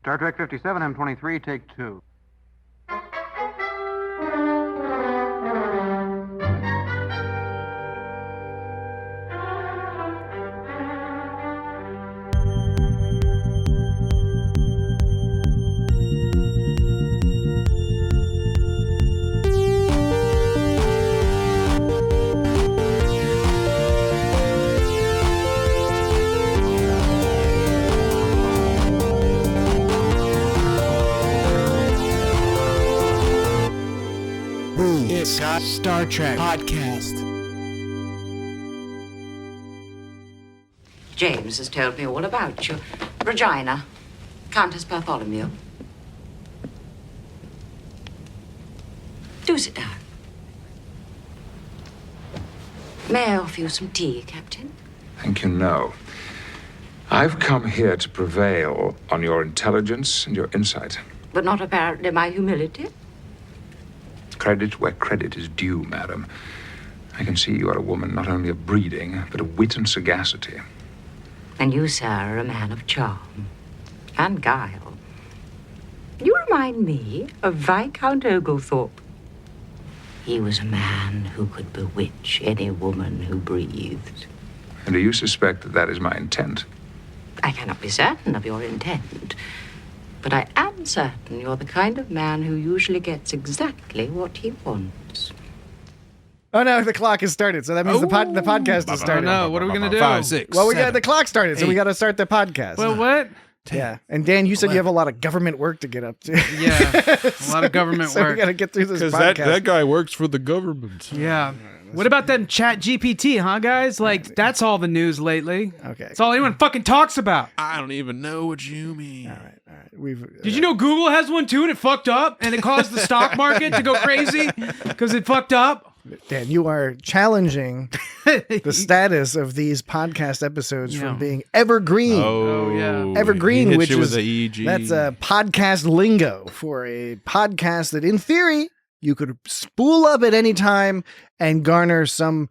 Star Trek 57, M23, take 2. Star Trek podcast. James has told me all about you. Regina, Countess Bartholomew. Do sit down. May I offer you some tea, Captain? Thank you, no. I've come here to prevail on your intelligence and your insight. But not apparently my humility. Credit where credit is due, madam. I can see you are a woman not only of breeding, but of wit and sagacity. And you, sir, are a man of charm and guile. You remind me of Viscount Oglethorpe. He was a man who could bewitch any woman who breathed. And do you suspect that that is my intent? I cannot be certain of your intent, but I am certain you're the kind of man who usually gets exactly what he wants. Oh no, the clock has started, so that means the podcast has started. No, what are we gonna do? 5, 6. Well, we got 7, the clock started, so we 8. got to start the podcast. Well, what? Yeah, and Dan, you said you have a lot of government work to get up to. Yeah, a lot of government so work. we got to get through this Because podcast. that guy works for the government. Yeah. What about them Chat GPT, huh, guys? Like, that's all the news lately. Okay. That's all anyone fucking talks about. I don't even know what you mean. All right. We've. Did you know Google has one too, and it fucked up, and it caused the stock market to go crazy because it fucked up? Dan, you are challenging the status of these podcast episodes Yeah. from being evergreen. Oh, yeah. Evergreen, he hit which you is with the EG. that's a podcast lingo for a podcast that, in theory, you could spool up at any time and garner some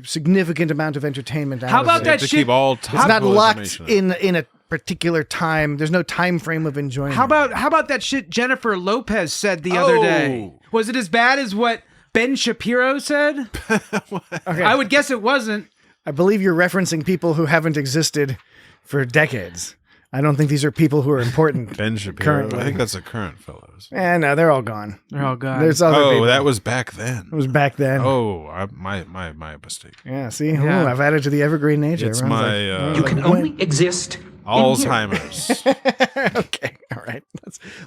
significant amount of entertainment out How of about it. that to shit? keep all It's not topical locked information. in a particular time. There's no time frame of enjoyment. How about that shit Jennifer Lopez said the other day? Was it as bad as what Ben Shapiro said? Okay. I would guess it wasn't. I believe you're referencing people who haven't existed for decades. I don't think these are people who are important. Ben Shapiro. Currently. I think that's the current fellows. No, they're all gone. They're all gone. There's other people. Oh, that was back then. It was back then. My mistake. Yeah, see? Yeah. Ooh, I've added to the evergreen nature. It's Everyone's my, like, You can when- only exist. Alzheimer's. Okay, all right.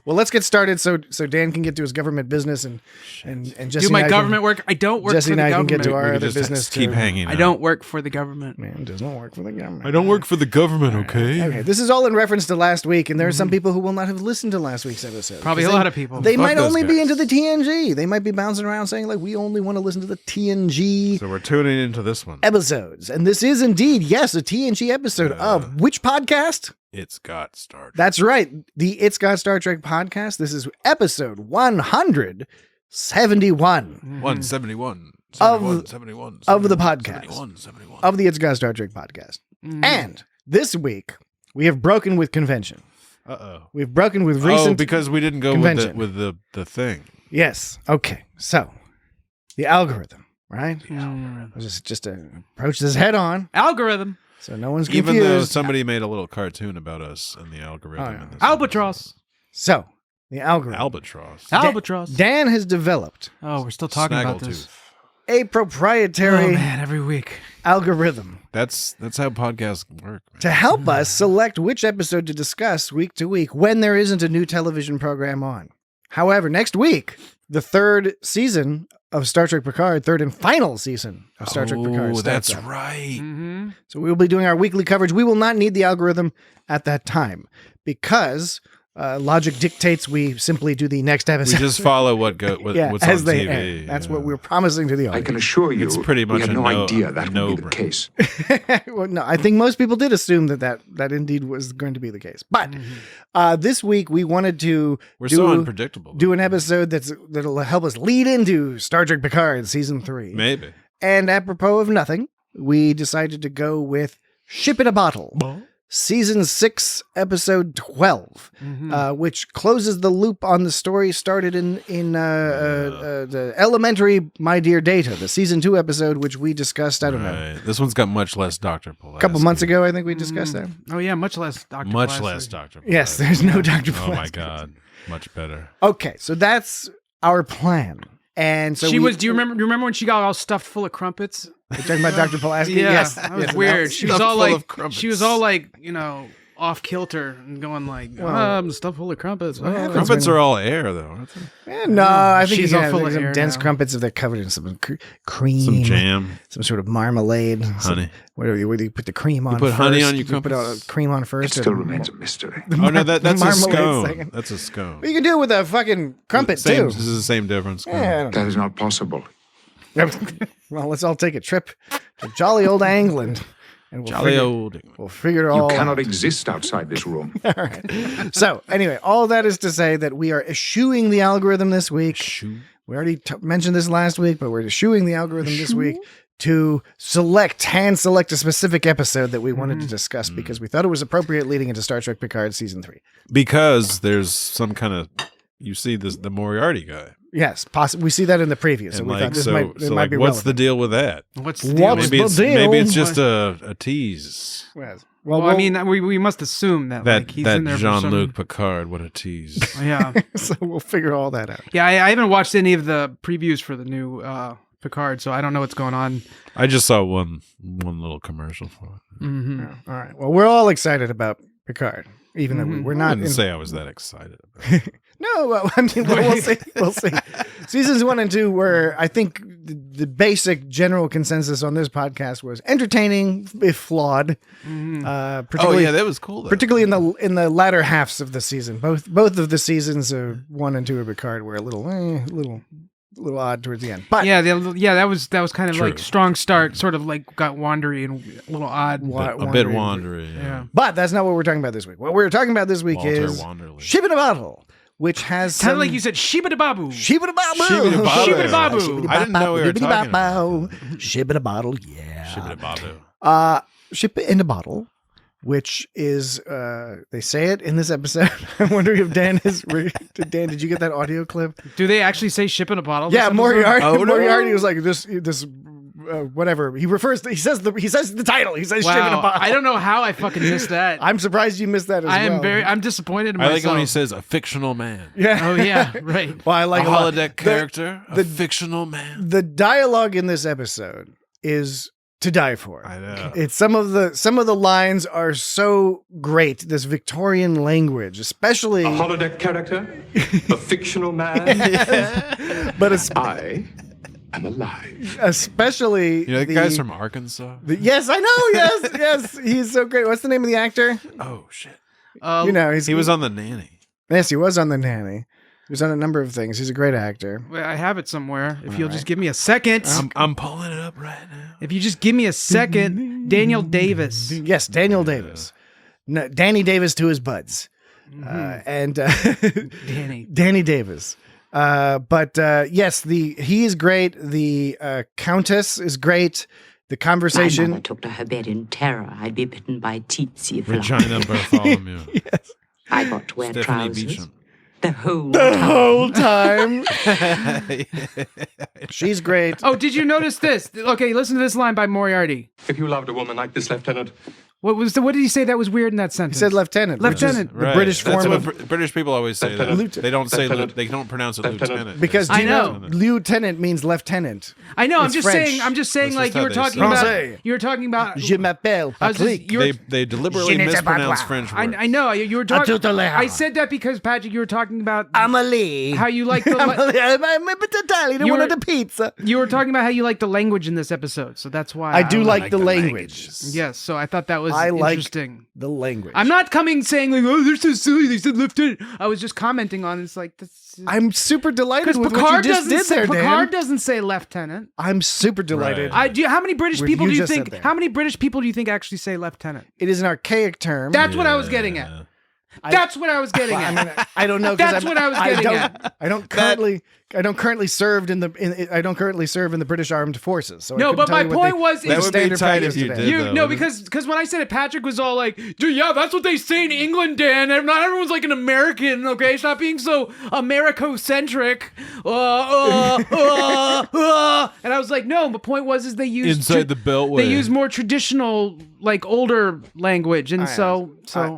Let's get started so Dan can get to his government business and Jesse Do my and I government work. I don't work Jesse for and the I can government. get to our We other could business keep too. hanging. I don't work for the government. Man, it does not work for the government. I don't work for the government. Okay. Okay, this is all in reference to last week, and there are some people who will not have listened to last week's episode. Probably a 'Cause lot of people. They Fuck might those only be guys. into the TNG. They might be bouncing around saying, like, we only want to listen to the TNG So we're tuning into this one. episodes. And this is indeed, yes, a TNG episode of which podcast? It's got Star Trek. That's right. The It's Got Star Trek podcast. This is episode 171 171. Of- 71, of the 71, podcast. 71. of the It's Got Star Trek podcast. And this week, we have broken with convention. Uh-oh. We've broken with recent... Oh, because we didn't go convention. with the thing. Yes. Okay. So, the algorithm, right? Mm. Just to approach this head on, Algorithm. so no one's confused. Even though somebody made a little cartoon about us and the algorithm. Oh, yeah. in this Albatross. So, the algorithm. Albatross. Albatross. Dan has developed Oh, we're still talking about this. Snaggletooth. a Oh, proprietary man, every week. algorithm That's how podcasts work. Man. to help us select which episode to discuss week to week when there isn't a new television program on. However, next week, the third season of Star Trek Picard, third and final season of Star Trek Picard Oh, starts that's up. right. Mm-hmm. So we will be doing our weekly coverage. We will not need the algorithm at that time because logic dictates we simply do the next We episode. just follow what's as on they TV. end. That's what yeah. we're promising to the I audience. can assure you, It's pretty much we have a no no- idea that no would be the brain. case. Well, no, I think most people did assume that indeed was going to be the case. But this week we wanted to We're do, so unpredictable. do an episode that'll help us lead into Star Trek Picard season 3. Maybe. And apropos of nothing, we decided to go with Ship in a Bottle. Season 6, Episode 12, which closes the loop on the story started in the elementary My Dear Data, the Season 2 episode, which we discussed, I don't know. This one's got much less Dr. Pulaski. A couple months ago, I think we discussed that. Oh, yeah, much less Dr. Much Pulaski. less Dr. Pulaski. Yes, there's no Dr. Pulaski. Oh, my God. Much better. Okay, so that's our plan. And so Do you remember when she got all stuffed full of crumpets? We're talking about Dr. Pulaski? Yeah, Yes. that was Yes. weird. She was Stuffed all full like, of crumpets. she was all like, off kilter and going like, I'm stuffed full of crumpets. Oh. Crumpets are all air, though, aren't they? No, I think She's you all can full have of some air dense now. crumpets if they're covered in some cream. Some jam. Some sort of marmalade. Honey. Where do you put the cream on put first? honey on your You put crumpets? cream on first. It still and- remains a mystery. Oh, no, that's a marmalade scone. second. That's a scone. Well, you can do it with a fucking crumpet, Same, too. This is the same difference. Yeah, I don't That is not possible. know. Well, let's all take a trip to jolly old England. And we'll Jolly figure, old. We'll figure it You all cannot out. exist outside this room. So, anyway, all that is to say that we are eschewing the algorithm this week. Shoot. We already mentioned this last week, but we're eschewing the algorithm this week to hand select a specific episode that we wanted to discuss because we thought it was appropriate leading into Star Trek Picard Season 3. Because there's some kind of, you see the Moriarty guy. Yes, possibly. We see that in the preview, so And we like, thought this so, might be what's the relevant. deal with that? What's the deal? What's Maybe the it's deal? maybe it's just a tease. Yes. Well, I mean, we must assume that like, he's in there That for Jean-Luc Picard, what a tease. some... Yeah. so we'll figure all that out. Yeah, I haven't watched any of the previews for the new Picard, so I don't know what's going on. I just saw one little commercial for it. Yeah, all right. Well, we're all excited about Picard, even though we're I not. didn't say I was that excited about it. No, well, I mean, we'll see. We'll see. Seasons 1 and 2 were, I think, the basic general consensus on this podcast was entertaining if flawed. Oh Particularly, yeah, that was cool. Though. particularly in the latter halves of the season. Both of the seasons of 1 and 2 of Picard were a little odd towards the end. But Yeah, that was kind of True. like strong start, sort of like got wandery and a little odd. a bit wandery. Yeah. But that's not what we're talking about this week. What we're talking about this week Walter is Wanderley. Ship in a Bottle, which has Kind some... of like you said, Shibba-da-babu. Shibba-da-babu. Shibba-da-babu. I didn't know we were talking about Ship in a Bottle, yeah. Shibba-da-babu. Ship in a Bottle, which is, they say it in this episode. I'm wondering if Dan Dan, did you get that audio clip? Do they actually say ship in a bottle? Yeah, this episode? Moriarty. Oh, no. Moriarty was like this whatever. He says the title. He says Ship in a Wow, Bottle. I don't know how I fucking missed that. I'm surprised you missed that as well. I'm disappointed in I myself. like when he says a fictional man. Yeah. Oh yeah, right. Well, I like a a lot. holodeck character, a fictional man. The dialogue in this episode is to die for. I know. It's some of the lines are so great. This Victorian language, especially, holodeck character, a fictional man. but it's I am alive. especially You know, that the, guy's from Arkansas. yes, I know. Yes, he's so great. What's the name of the actor? Oh shit! You know, He was on The Nanny. Yes, he was on The Nanny. He was on a number of things. He's a great actor. Well, I have it somewhere. If you'll just give me a second. I'm pulling it up right now. If you just give me a second, Daniel Davis. Yes, Daniel Davis. No, Danny Davis to his buds, and Danny. Danny Davis. But yes, he is great. The Countess is great. The My conversation. mother took to her bed in terror I'd be bitten by tsetse flies. Regina Bartholomew. I got to wear Stephanie trousers Beecham. the whole The time. whole time. She's great. Oh, did you notice this? Okay, listen to this line by Moriarty. If you loved a woman like this, Lieutenant, What did he say that was weird in that He sentence? said lieutenant. which is Lieutenant. The British That's form what of. British people always say that. Lieutenant. They don't say Lieutenant. they don't pronounce it Lieutenant. lieutenant. Because I do you know. lieutenant means lieutenant. I know. It's French. I'm just saying. That's Like just you how were they talking say it. about. Français. You were talking about. Je m'appelle I was just- Patrick. you were- They deliberately Je ne sais pas mispronounce quoi. French words. I know you were talking. tout à l'heure. I said that because Patrick, you were talking about Amelie. how you like the. I'm Italian. I You wanted were- a pizza. You were talking about how you like the language in this episode, so that's why I do was- like the language. Yes, so I thought that was I like interesting. the language. I'm not coming saying like, oh, they're so silly. They said lieutenant. I was just commenting on it's like this. I'm super delighted Because with what you Picard just doesn't did say there, Dan. Picard doesn't say lieutenant. I'm super delighted. Right. How many British What people you do you just said think? there. How many British people do you think actually say lieutenant? It is an archaic term. That's what I was getting at. That's what I was getting at. I mean, I don't know. 'Cause That's what I was getting at. I don't currently serve in the British Armed Forces. So I No, couldn't but tell my you what point they- was, the That would be standard tight practice if you today. did. though, no, wouldn't it? because when I said it, Patrick was all like, "Dude, yeah, that's what they say in England, Dan. And not everyone's like an American, okay? Stop being so Americo-centric." And I was like, "No." My point was, they use Inside the Beltway. They use more traditional, like older language, and so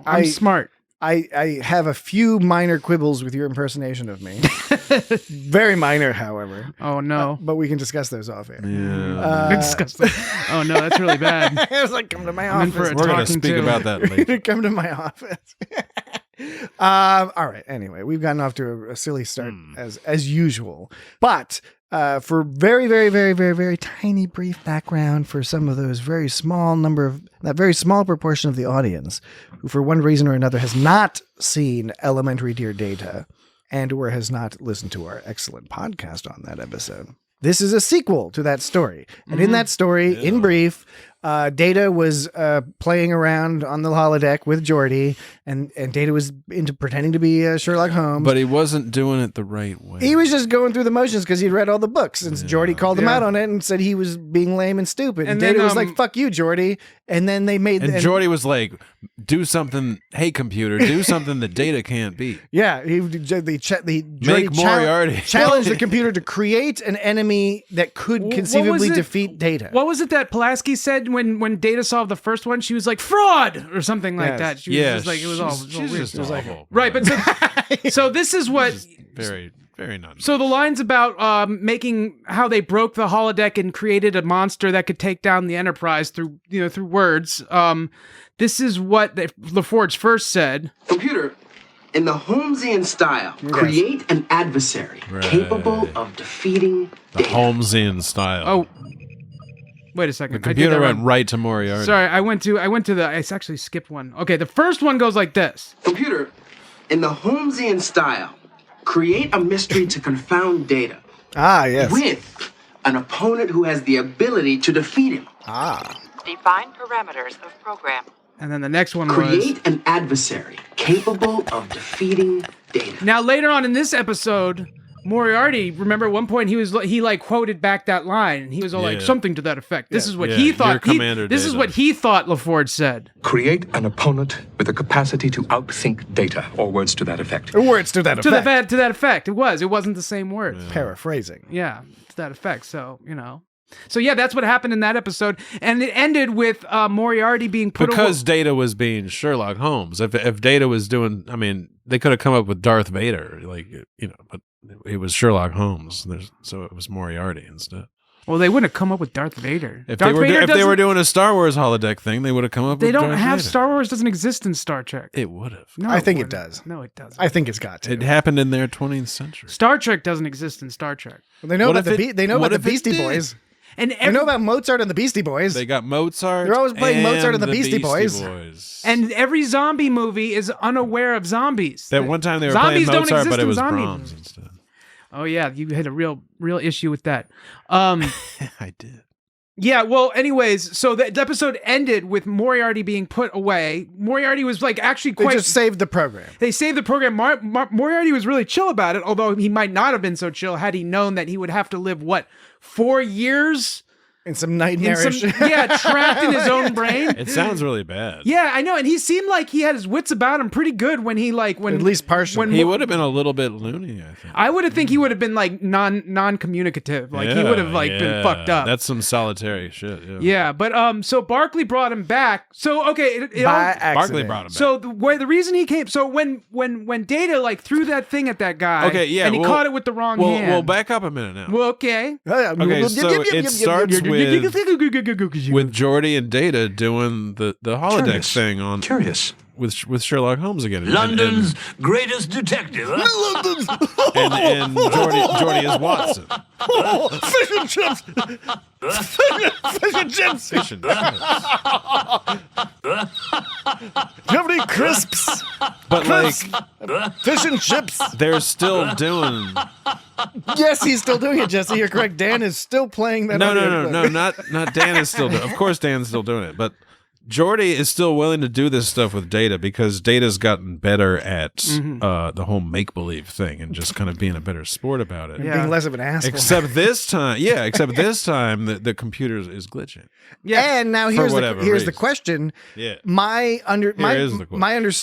I'm smart. I have a few minor quibbles with your impersonation of me. Very minor, however. Oh no! But we can discuss those off air. Yeah. Disgusting. Oh no, that's really bad. I was like, come to my I'm in for office. a We're going to talking speak to. about that later. Come to my office. All right. Anyway, we've gotten off to a silly start as usual. But for very, very, very, very, very tiny brief background for some of those very small proportion of the audience who, for one reason or another, has not seen Elementary Dear Data and or has not listened to our excellent podcast on that episode. This is a sequel to that story. And in that story, in brief, Data was playing around on the holodeck with Geordi, and Data was into pretending to be Sherlock Holmes. But he wasn't doing it the right way. He was just going through the motions because he'd read all the books, and Geordi called him out on it and said he was being lame and stupid. And Data then, was like, "Fuck you, Geordi." And then they made And Geordi was like, "Do something, hey computer, do something that Data can't be." Yeah, Geordi Make Moriarty. challenged the computer to create an enemy that could What was conceivably it- defeat Data. What was it that Pulaski said when Data solved the first one? She was like, "Fraud" or something like Yes. that. She was just like, it was all she's weird. just awful. Right, but so this is what. Very, very not. So the lines about making how they broke the holodeck and created a monster that could take down the Enterprise through words. This is what LaForge first said. Computer, in the Holmesian style, create an adversary capable of defeating the Data. Holmesian style. Oh, wait a second. The computer I did that went wrong. right to Moriarty. Sorry, I went to I actually skipped one. Okay, the first one goes like this. Computer, in the Holmesian style, create a mystery to confound Data Yes. with an opponent who has the ability to defeat him. Define parameters of program. And then the next one was. Create an adversary capable of defeating Data. Now later on in this episode, Moriarty, remember at one point he like quoted back that line, and he was all like Yeah. something to that effect. This is what Yeah, he your thought. commander, This is Data. what he thought LaForge said. Create an opponent with the capacity to outthink Data, or words to that effect. Words to that effect. To that effect. It wasn't the same words. Paraphrasing. Yeah, to that effect. So, So yeah, that's what happened in that episode, and it ended with Moriarty being put Because Data was being Sherlock Holmes. If Data was doing, I mean, they could have come up with Darth Vader, but it was Sherlock Holmes. So it was Moriarty instead. Well, they wouldn't have come up with Darth Vader. If Darth Vader they were doesn't- doing a Star Wars holodeck thing, they would have come up They with don't Darth have Vader. Star Wars doesn't exist in Star Trek. It would have. No, I think it wouldn't. does. No, it doesn't. I think it's got to. It happened in their 20th century. Star Trek doesn't exist in Star Trek. Well, they know What about if the it- they know what about the if it Beastie did? Boys. And They know about Mozart and the Beastie Boys. They got Mozart. They're always playing Mozart and the Beastie Boys. and every zombie movie is unaware of zombies. That one time they were Zombies playing don't Mozart, exist but it in was zombie Brahms movies. instead. Oh yeah, you had a real issue with that. I did. Yeah, well, anyways, so the episode ended with Moriarty being put away. Moriarty was like actually They quite. just saved the program. They saved the program. Moriarty was really chill about it, although he might not have been so chill had he known that he would have to live 4 years In some in nightmarish. trapped in his own brain. It sounds really bad. Yeah, I know, and he seemed like he had his wits about him pretty good when At least partially. when He would have been a little bit loony, I think. I would have think he would have been like non-communicative, like he would have been fucked up. That's some solitary shit. Yeah. Yeah, but so Barkley brought him back. So okay, it all, by accident. Barkley brought him back. so the reason he came, so when Data like threw that thing at that guy, Okay, yeah, and he well- caught it with the wrong hand. Well, back up a minute now. Well, okay. Okay, so it starts with Geordi and Data doing the holodeck Curious. thing on Curious. with Sherlock Holmes again. And- London's greatest detective. Huh? and Geordi is Watson. Fish and chips. Fish and chips. Fish and chips. Do you have any crisps? But like Fish and chips. they're still doing Yes, he's still doing it, Jesse. You're correct. Dan is still playing that. no, audio clip. not Dan is still doing. Of course, Dan's still doing it, but Geordi is still willing to do this stuff with Data because Data's gotten better at the whole make-believe thing and just kind of being a better sport about it. And being less of an asshole. Except this time, the computer is glitching. Yeah, and now here's the question. Yeah. My understanding.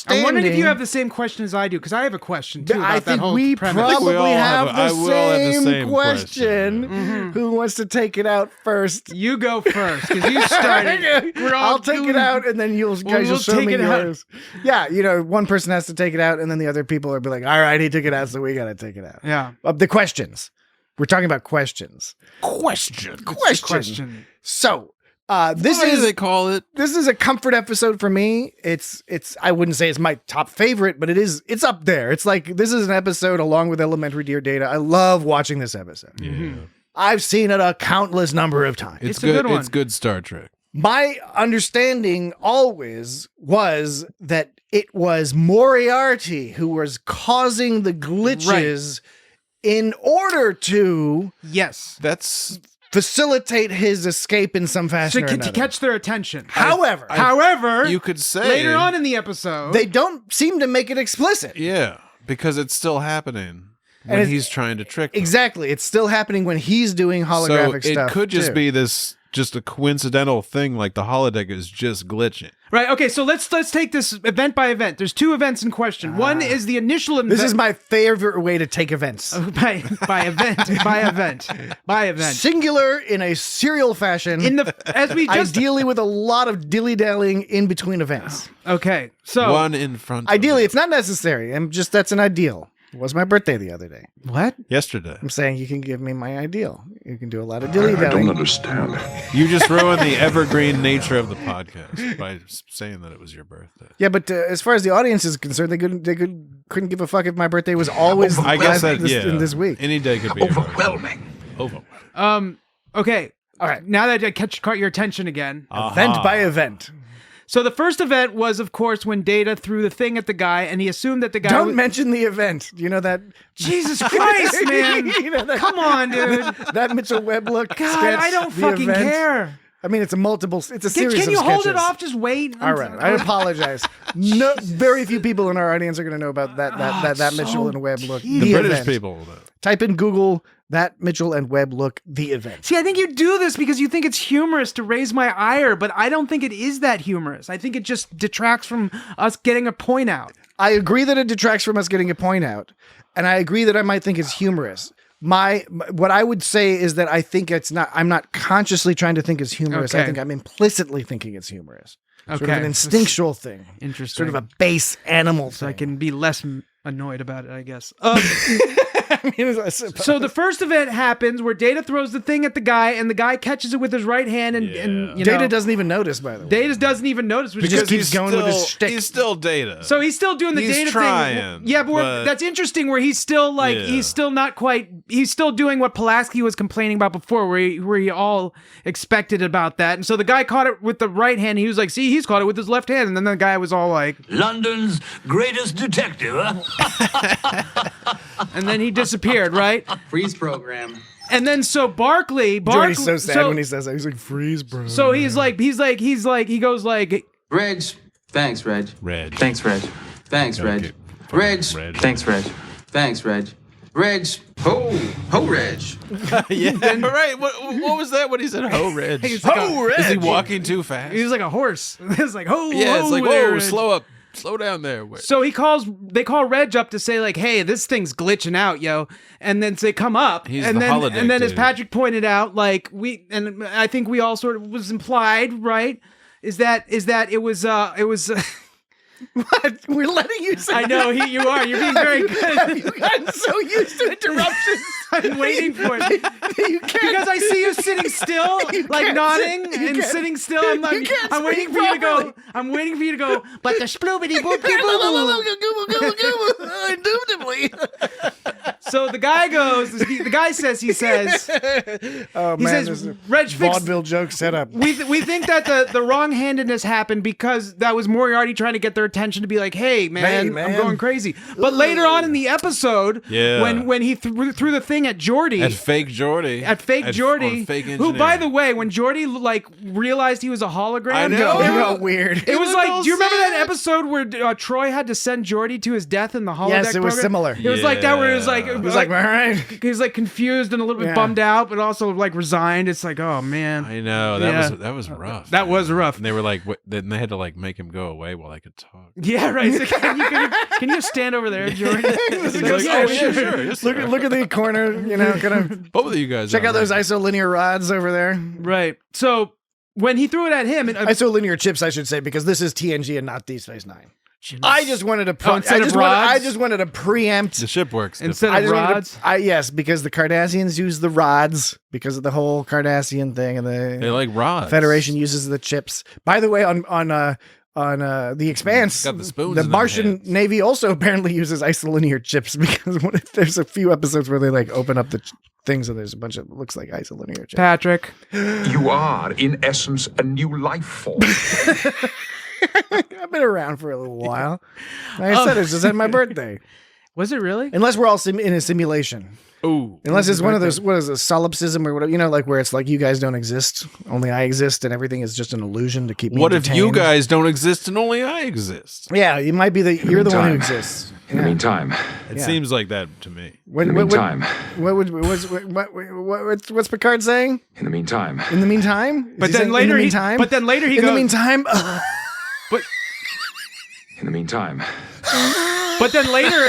I'm wondering if you have the same question as I do, because I have a question too. About I that think whole we premise. probably have I the will have the same same question. question. Who wants to take it out first? You go first, because you started. I'll take it out, and then you guys will show me yours. Out. Yeah, one person has to take it out, and then the other people will be like, all right, he took it out, so we got to take it out. Yeah. The questions. We're talking about questions. Question. So, this What is do they call it? This is a comfort episode for me. It's I wouldn't say it's my top favorite, but it's up there. It's like this is an episode along with Elementary Dear Data. I love watching this episode. Yeah. I've seen it a countless number of times. It's a good one. It's good Star Trek. My understanding always was that it was Moriarty who was causing the glitches in order to That's facilitate his escape in some fashion or to another. catch their attention. However, you could say later on in the episode, they don't seem to make it explicit. Yeah, because it's still happening And when he's trying to trick them. Exactly. It's still happening when he's doing holographic so stuff. it could just too. be just a coincidental thing, like the holodeck is just glitching. right? Okay, so let's take this event by event. There's two events in question. One is the initial event. This is my favorite way to take events. by event. Singular in a serial fashion. Ideally with a lot of dilly-dallying in between events. Okay, so one in front. Ideally, it's not necessary. That's an ideal. It was my birthday the other day. What? Yesterday. I'm saying you can give me my ideal. You can do a lot of dilly-dallying. I don't understand. You just ruined the evergreen nature of the podcast by saying that it was your birthday. Yeah, but as far as the audience is concerned, they couldn't give a fuck if my birthday was always I guess that in this week. Any day could be Overwhelming. Okay. All right. Now that I caught your attention again. Event by event. So the first event was, of course, when Data threw the thing at the guy, and he assumed that the guy Don't mention the event. You know that? Jesus Christ, man! You know that? Come on, dude. That Mitchell Webb look. God, sketch, I don't the fucking event. care. I mean, it's a series Can of you hold it sketches. off? Just wait. All right, I apologize. No, very few people in our audience are going to know about that Mitchell and Webb look. The The British event. people. Type in Google that Mitchell and Webb look. The event. See, I think you do this because you think it's humorous to raise my ire, but I don't think it is that humorous. I think it just detracts from us getting a point out. I agree that it detracts from us getting a point out, and I agree that I might think it's humorous. What I would say is that I think it's not. I'm not consciously trying to think it's humorous. I Okay. think I'm implicitly thinking it's humorous. Sort of Okay. an instinctual thing. Interesting. Sort of a base animal So I thing. can be less annoyed about it, I guess. So the first event happens where Data throws the thing at the guy, and the guy catches it with his right hand, and you know, Data doesn't even notice, by the way. Data doesn't even notice. Which He just is- keeps going with his shtick. He's still Data. So he's still doing the He's Data trying, thing. Yeah, but that's interesting where he's still like, Yeah. he's still not quite, he's still doing what Pulaski was complaining about before, where he all expected about that. And so the guy caught it with the right hand. He was like, see, he's caught it with his left hand. And then the guy was all like, London's greatest detective, huh? and then he disappeared, right? Freeze program. And then so Barkley, Jordy's so sad when he says that. He's like, freeze, bro. So he goes like, Reg. Thanks, Reg. Reg. Thanks, Reg. Thanks, Reg. Okay. Reg. Reg. Thanks, Reg. Thanks, Reg. Reg. Ho, Reg. Yeah, right. What was that when he said "ho, Reg"? He's like Ho, Reg. Is he walking too fast? he was like a horse. It's like, oh, Yeah, it's like, there, whoa, Reg. slow up. Slow down there. Wait. So they call Reg up to say like, hey, this thing's glitching out, yo. And then they come up. He's and the then holodeck and then as dude. Patrick pointed out, like and I think we all sort of was implied, right? Is that it was What? We're letting you say I know you are. You're being very Have good. you gotten so used to interruptions? I'm waiting for it. You can't. Because I see you sitting still, like can't nodding sit- you and can't- sitting still. you can't I'm waiting speak for you to go. properly. I'm waiting for you to go. But the sploobity boop Indubitably. So the guy goes. The guy says. Oh He man, says, this "Reg, fix." vaudeville joke setup. We think that the wrong-handedness happened because that was Moriarty trying to get their attention to be like, hey man, I'm going crazy. But later on in the episode, when he threw the thing at Geordi, At fake Geordi, fake who, by the way, when Geordi like realized he was a hologram, I know. It got weird. It was like, all do you remember that sad. episode where Troy had to send Geordi to his death in the holodeck? Yes, it was program? similar. It was like that, where it was like, Yeah. It was like, all right. he was like confused and a little bit Yeah. bummed out, but also like resigned. It's like, oh man, I know that was rough. That was rough. And they were like, then they had to like make him go away while I could talk. Yeah, right. He's like, can you stand over there, Jordan? He's He's like, like, oh, yeah, sure. Yes, Look, sir. look at the corner, you know, kind of Both of you guys. check are out those right. isolinear rods over there. Right. So when he threw it at him, and Isolinear chips, I should say, because this is TNG and not Deep Space Nine. I just wanted to instead of I rods? just wanted to preempt. The ship works. instead I of just wanted rods, to, yes, because the Cardassians use the rods because of the whole Cardassian thing, and They the like rods. Federation uses the chips. By the way, on the Expanse, Got the spoons the in their Martian hands. Navy also apparently uses isolinear chips because there's a few episodes where they like open up the things and there's a bunch of looks like isolinear chips. Patrick. You are, in essence, a new life form. I've been around for a little while. Like I said, it's just at my birthday. Was it really? Unless we're all in a simulation. Ooh. Unless it's one of those, what is it, solipsism or whatever, you know, like where it's like you guys don't exist, only I exist, and everything is just an illusion to keep me What if you entertained. guys don't exist and only I exist? Yeah, you might be you're the one who meantime- exists. In the meantime, It Yeah. seems like that to me. What, in the meantime, what's Picard saying? in the meantime, In the meantime? Is But he then saying, later in the he- meantime? but then later he in the goes- meantime, in the meantime, But then later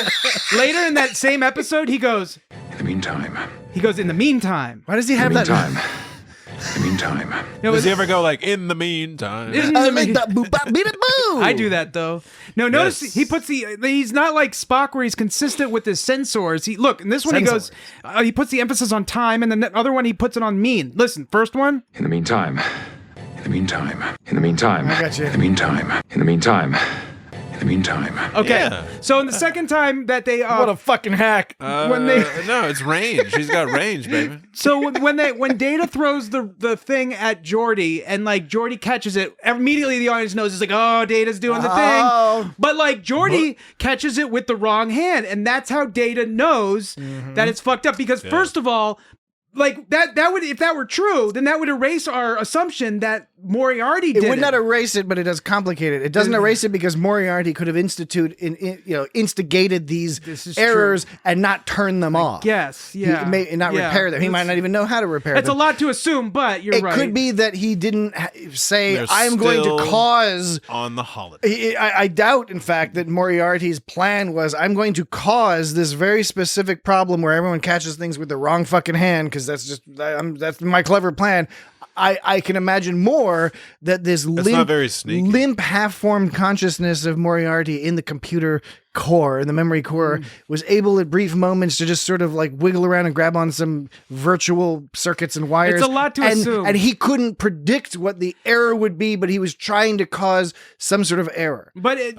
in that same episode, he goes, in the meantime, in the meantime. why does he in the have that? meantime, in the meantime. No, Does he ever go like, in the meantime? I make that boop bop beep it boo. I do that though. No, notice Yes. he puts he's not like Spock where he's consistent with his sensors. Look, in this one he goes, he puts the emphasis on time, and then the other one he puts it on mean. Listen, first one, In the meantime, in the meantime, in the meantime, I got you. in the meantime, in the meantime, in the meantime. okay. Yeah. So in the second time that they What a fucking hack. when they No, it's range. He's got range, baby. so when Data throws the thing at Geordi and like Geordi catches it, immediately the audience knows it's like, oh, Data's doing the Oh. thing. But like Geordi catches it with the wrong hand, and that's how Data knows that it's fucked up. Because first of all, like that would, if that were true, then that would erase our assumption that Moriarty did It would not erase it, but it does complicate it. It doesn't erase it because Moriarty could have instigated This these is errors and not turn them off. Yes, yeah. He may not Yeah. repair them. He might not even know how to repair That's them. a lot to assume, but you're It right. could be that he didn't say, They're "I'm going to still cause." On the holiday. I doubt, in fact, that Moriarty's plan was, "I'm going to cause this very specific problem where everyone catches things with the wrong fucking hand," because that's my clever plan. I can imagine more that this not very sneaky. limp, half-formed consciousness of Moriarty in the computer core, in the memory core, was able at brief moments to just sort of like wiggle around and grab on some virtual circuits and wires. It's a lot to assume. And he couldn't predict what the error would be, but he was trying to cause some sort of error.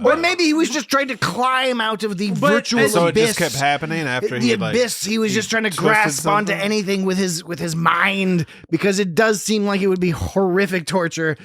Or maybe he was just trying to climb out of the virtual So it abyss. just kept happening after The he abyss. He was just trying to twisted grasp onto something? anything with his mind, because it does seem like it would be horrific torture,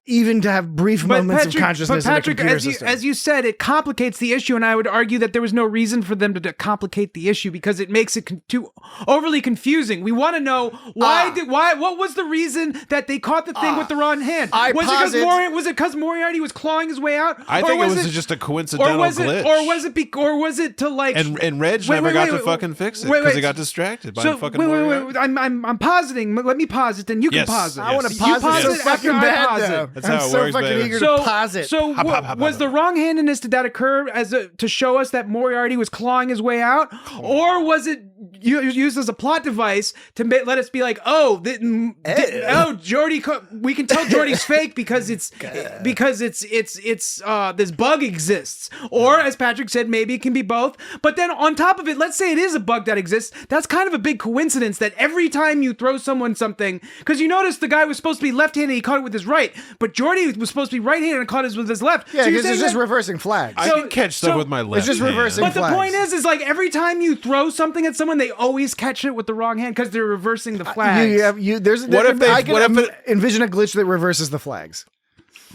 even to have brief moments of consciousness but Patrick, in a computer as system. as you said, it complicates the issue, and I would argue that there was no reason for them to complicate the issue because it makes it too overly confusing. We want to know what was the reason that they caught the thing with the wrong hand? Was it because Moriarty was clawing his way out? I think it was just a coincidental glitch. Or was it to like? And Reg never got to fucking fix it because he got distracted by fucking Moriarty. I'm positing. Let me pause it, then you can Yes, pause it. I wanna to You pause it so after fucking I bad, pause though. it. That's I'm how it so works, fucking baby. eager to pause it. So was the wrong-handedness, did that occur to show us that Moriarty was clawing his way out, or was it used as a plot device to let us be like, Geordi? We can tell Geordi's fake because it's this bug exists, or as Patrick said, maybe it can be both. But then on top of it, let's say it is a bug that exists. That's kind of a big coincidence that every time you throw someone something, because you notice the guy was supposed to be left-handed, he caught it with his right, but Geordi was supposed to be right-handed and caught it with his left. Yeah, so you're because it's saying just that- reversing flags. I can catch stuff with my left just hand. reversing but the flags. point is like every time you throw something at someone, they always catch it with the wrong hand because they're reversing the flags. I can envision a glitch that reverses the flags.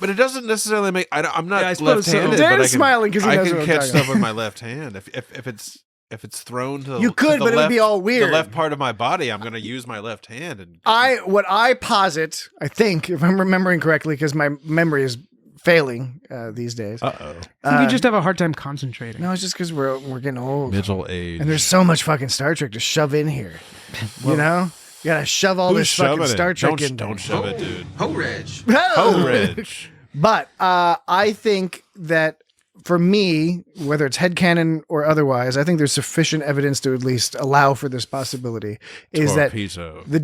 But it doesn't necessarily make. I'm not I suppose left-handed. so. but Dan I is can, smiling 'cause he I knows can what I'm catch talking stuff with my left hand. If it's thrown to the You could, to the but it would be all weird. The left part of my body, I'm going to use my left hand. And What I posit, I think, if I'm remembering correctly, because my memory is failing these days. Uh-oh. I think you just have a hard time concentrating. No, it's just because we're getting old. Middle age. And there's so much fucking Star Trek to shove in here. You know? You gotta shove all this fucking Star Trek in there. Don't shove it, dude. Ho-Reg. Ho-Reg. But I think that for me, whether it's headcanon or otherwise, I think there's sufficient evidence to at least allow for this possibility. Is Torpedo. that the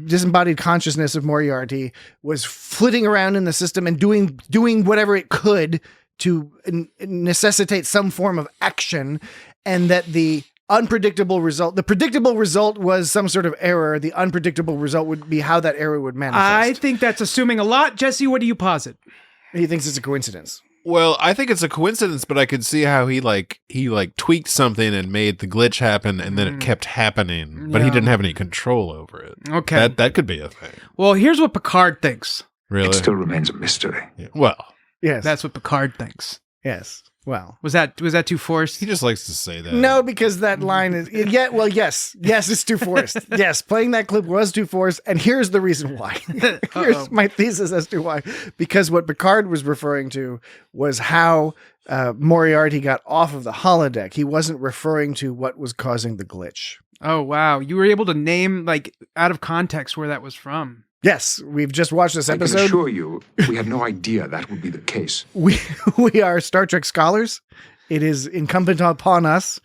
disembodied consciousness of Moriarty was flitting around in the system and doing whatever it could to necessitate some form of action, and that the predictable result was some sort of error. The unpredictable result would be how that error would manifest. I think that's assuming a lot. Jesse, what do you posit? He thinks it's a coincidence. Well, I think it's a coincidence, but I could see how he tweaked something and made the glitch happen, and then it kept happening, but he didn't have any control over it. Okay. That could be a thing. Well, here's what Picard thinks. Really? It still remains a mystery. Yeah. Well, Yes. That's what Picard thinks. Yes. Well, Was that too forced? he just likes to say that. no, because that line is yes, it's too forced. Yes, playing that clip was too forced, and here's the reason why. Here's my thesis as to why. Because what Picard was referring to was how Moriarty got off of the holodeck. He wasn't referring to what was causing the glitch. Oh, wow. You were able to name, out of context where that was from. Yes, we've just watched this I can episode. assure you, we had no idea that would be the case. We are Star Trek scholars. It is incumbent upon us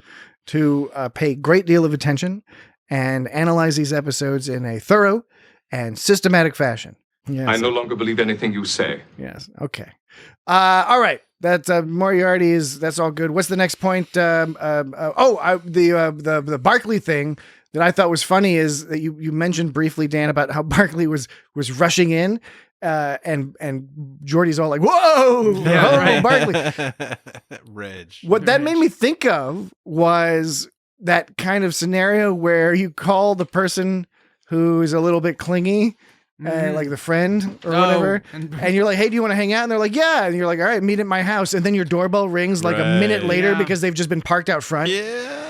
to pay a great deal of attention and analyze these episodes in a thorough and systematic fashion. Yes. I no longer believe anything you say. Yes. Okay. All right. That Moriarty that's all good. What's the next point? The Barclay thing that I thought was funny is that you mentioned briefly, Dan, about how Barclay was rushing in, and Geordi's all like, "Whoa, Yeah, right. Barclay!" Reg. What that made me think of was that kind of scenario where you call the person who is a little bit clingy. Like the friend or whatever, and you're like, "Hey, do you want to hang out?" And they're like, "Yeah." And you're like, "All right, meet at my house." And then your doorbell rings like a minute later because they've just been parked out front,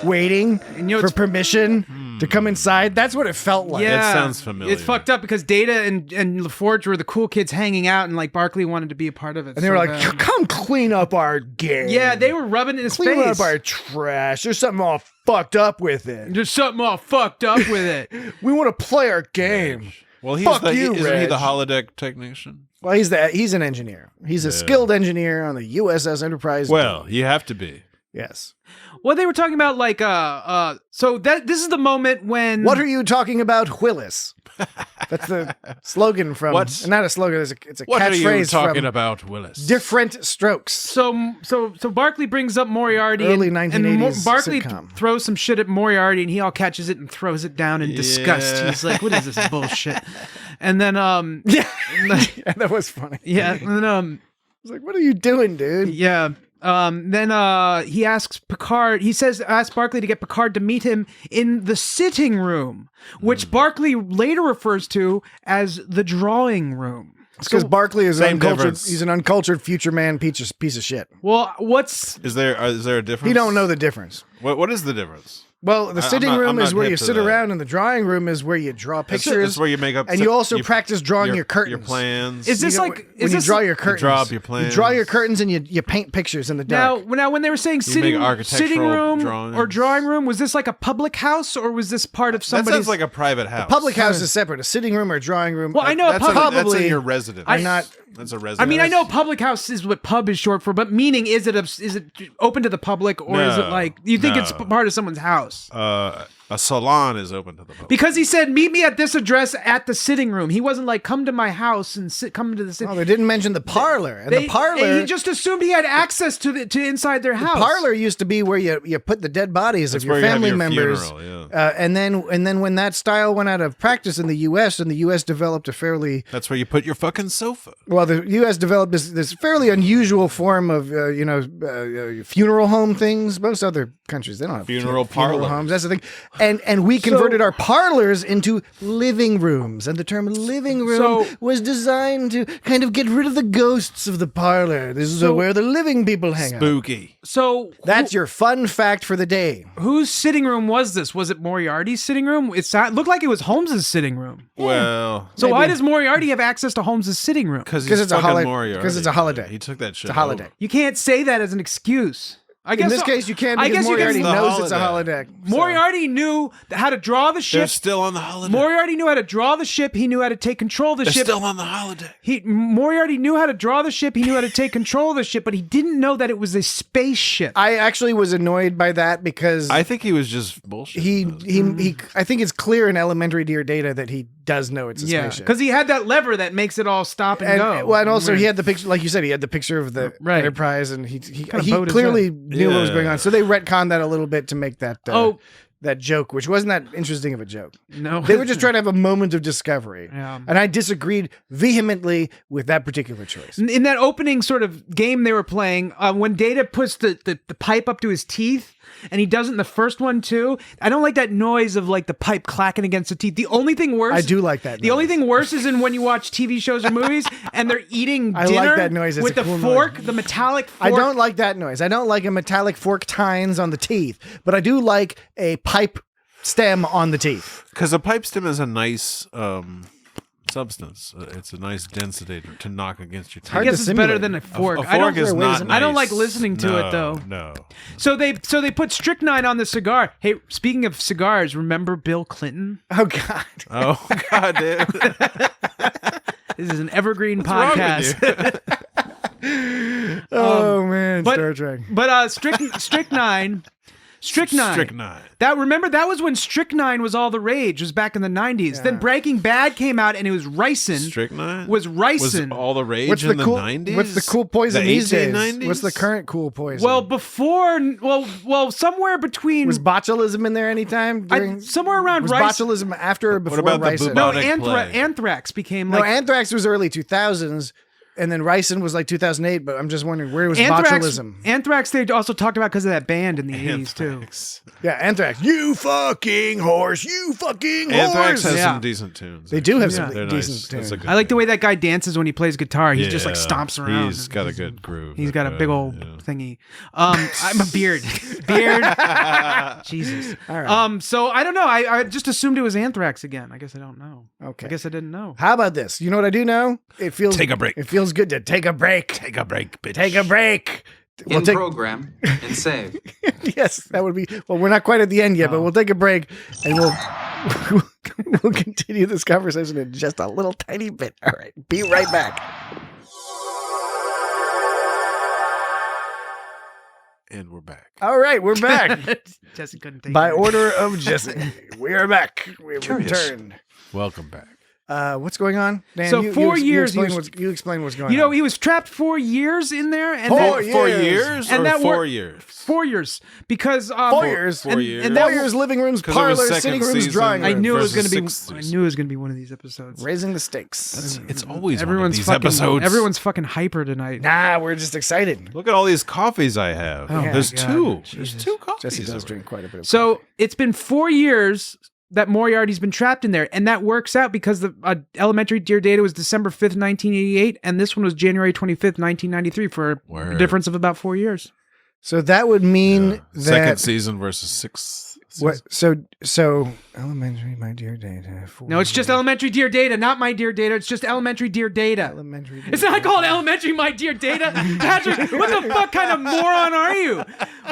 waiting for permission to come inside. That's what it felt like. Yeah, That sounds familiar. It's fucked up because Data and LaForge were the cool kids hanging out, and Barclay wanted to be a part of it. And they were like, "Come clean up our game." Yeah, they were rubbing it in his clean face. up our trash. There's something all fucked up with it. There's something all fucked up with it. We want to play our game. Well, Fuck you, isn't he Reg. the holodeck technician? Well, he's an engineer. He's a skilled engineer on the USS Enterprise. Well, you have to be. Yes. Well, they were talking about so this is the moment when What are you talking about, Willis? That's the slogan from. What's- Not a slogan. It's a What are catchphrase you talking from about, Willis? Different Strokes. So Barclay brings up Moriarty, Early and 1980s Barclay sitcom. throws some shit at Moriarty, and he all catches it and throws it down in disgust. Yeah. He's like, "What is this bullshit?" And then Yeah, that was funny. yeah, and then I was like, "What are you doing, dude?" yeah. Then he asks Picard, asks Barclay to get Picard to meet him in the sitting room, which Barclay later refers to as the drawing room. It's because Barclay is Same uncultured. difference. He's an uncultured future man piece of shit. Well, what's Is there a difference? He don't know the difference. What is the difference? Well, the sitting I'm room not is where hip you to sit that. around, and the drawing room is where you draw pictures. That's where you make up, and you also practice drawing your curtains. your plans. Is this You know, like when is you this draw your curtains? draw up your plans. You draw your curtains and you paint pictures in the dark. now when they were saying sitting architectural room drawings. or drawing room, was this like a public house or was this part of that somebody's? sounds like a private house. Public house is separate. A sitting room or a drawing room. Well, I know a That's, public. that's in probably- your residence. I'm not. That's a residence. I mean, I know public house is what pub is short for, but meaning is it open to the public or is it No, like you think it's no. part of someone's house? A salon is open to the public. Because he said, meet me at this address at the sitting room. He wasn't like, come to my house and come to the sitting Oh, they didn't mention the parlor. And the parlor. He just assumed he had access to inside their house. The parlor used to be where you put the dead bodies of your family members. Funeral, yeah. And then when that style went out of practice in the U.S. and the U.S. developed a fairly That's where you put your fucking sofa. well, the U.S. developed this fairly unusual form of funeral home things. Most other countries they don't have Funeral funeral parlors. homes. That's the thing. And we converted our parlors into living rooms, and the term living room was designed to kind of get rid of the ghosts of the parlor. This is where the living people hang out. Spooky. So That's your fun fact for the day. whose sitting room was this? Was it Moriarty's sitting room? It looked like it was Holmes's sitting room. Well, So why does Moriarty have access to Holmes's sitting room? because it's a holiday. Moriarty. Because it's a holiday. He took that shit. It's a holiday. You can't say that as an excuse. I guess In this case, you can I because guess you Moriarty can. knows it's a holiday. So- Moriarty knew how to draw the They're ship. still on the holiday. Moriarty knew how to draw the ship. He knew how to take control of the They're ship. still on the holiday. Moriarty knew how to draw the ship. He knew how to take control of the ship, but he didn't know that it was a spaceship. I actually was annoyed by that because I think he was just bullshit. he I think it's clear in elementary Dear Data that he does know it's a spaceship. because he had that lever that makes it all stop and go. Well, and also he had the picture, like you said, he had the picture of the Right. Enterprise, and he Kinda bowed his clearly head. knew what was going on. So they retconned that a little bit to make that that joke, which wasn't that interesting of a joke. No, They were just trying to have a moment of discovery, Yeah. and I disagreed vehemently with that particular choice. in that opening sort of game they were playing, when Data puts the pipe up to his teeth, and he does it in the first one too. I don't like that noise of like the pipe clacking against the teeth. The only thing worse, I do like that. The only thing worse is in when you watch TV shows or movies and they're eating I dinner like that noise. It's with a the cool fork, noise. the metallic fork. I don't like that noise. I don't like a metallic fork tines on the teeth, but I do like a pipe stem on the teeth. Because a pipe stem is a nice substance. It's a nice density to knock against your teeth. I guess it's better than a fork. A fork is not I don't nice. like listening to it though. No. So they put strychnine on the cigar. Hey, speaking of cigars, remember Bill Clinton? Oh God. Oh God, dude. This is an evergreen What's wrong podcast. with you? Oh man, but- Star Trek. But strychnine. Strychnine. That was when strychnine was all the rage. It was back in the 90s. Then Breaking Bad came out and it was ricin. Strychnine Was ricin. was all the rage What's in the cool? 90s. What's the cool poison The these days? 1890s? What's the current cool poison? well, somewhere between was botulism in there anytime? somewhere around was rice. botulism after or before about the ricin? No, bubonic plague? anthrax became No, like anthrax was early 2000s, and then ricin was like 2008. But I'm just wondering where was botulism? Anthrax. They also talked about because of that band in the 80s too. Anthrax. Yeah, anthrax. You fucking horse! You fucking Anthrax horse! has Yeah. some decent tunes. They do have Yeah. some They're decent nice. tunes. That's a good I like the band. way that guy dances when he plays guitar. He just like Yeah. stomps around. He's got a good groove. He's got a That big guy, old yeah. thingy. I'm a beard. Jesus. All right. So I don't know. I just assumed it was anthrax again. I guess I don't know. Okay. I guess I didn't know. How about this? You know what I do know? It feels Take a break. It feels good to take a break. Take a break, bitch. Take a break. We'll In take, program and save. yes, that would be. Well, we're not quite at the end yet, but we'll take a break and we'll continue this conversation in just a little tiny bit. All right, be right back. And we're back. All right, we're back. Jesse couldn't take By it. order of Jesse, we are back. We've Curious. returned. Welcome back. What's going on, Dan? So 4 years You explain what's going on. You know, he was trapped 4 years in there, and Four then, 4 years. years And or that 4 wor- years? 4 years because 4 years. 4 years. And 4 that years, living rooms, 'Cause it was parlors, second sitting rooms, season. drawing I rooms. knew it was going versus to be. sixth I season. knew it was going to be one of these episodes. Raising the stakes. It's always Everyone's one of these fucking. episodes. Everyone's fucking hyper tonight. Nah, we're just excited. Look at all these coffees I have. Oh, There's my God. two. Jesus. There's two coffees. Jesse does over drink quite a bit of So it's been 4 years that Moriarty's been trapped in there, and that works out because the elementary Dear Data was December 5th, 1988, and this one was January 25th, 1993, for a Word. difference of about 4 years. So that would mean that Second season versus sixth. what? So elementary, my dear Data. No, it's just elementary Dear Data, not my Dear Data. It's just elementary Dear Data. elementary. It's not called elementary my Dear Data. Patrick, what the fuck kind of moron are you?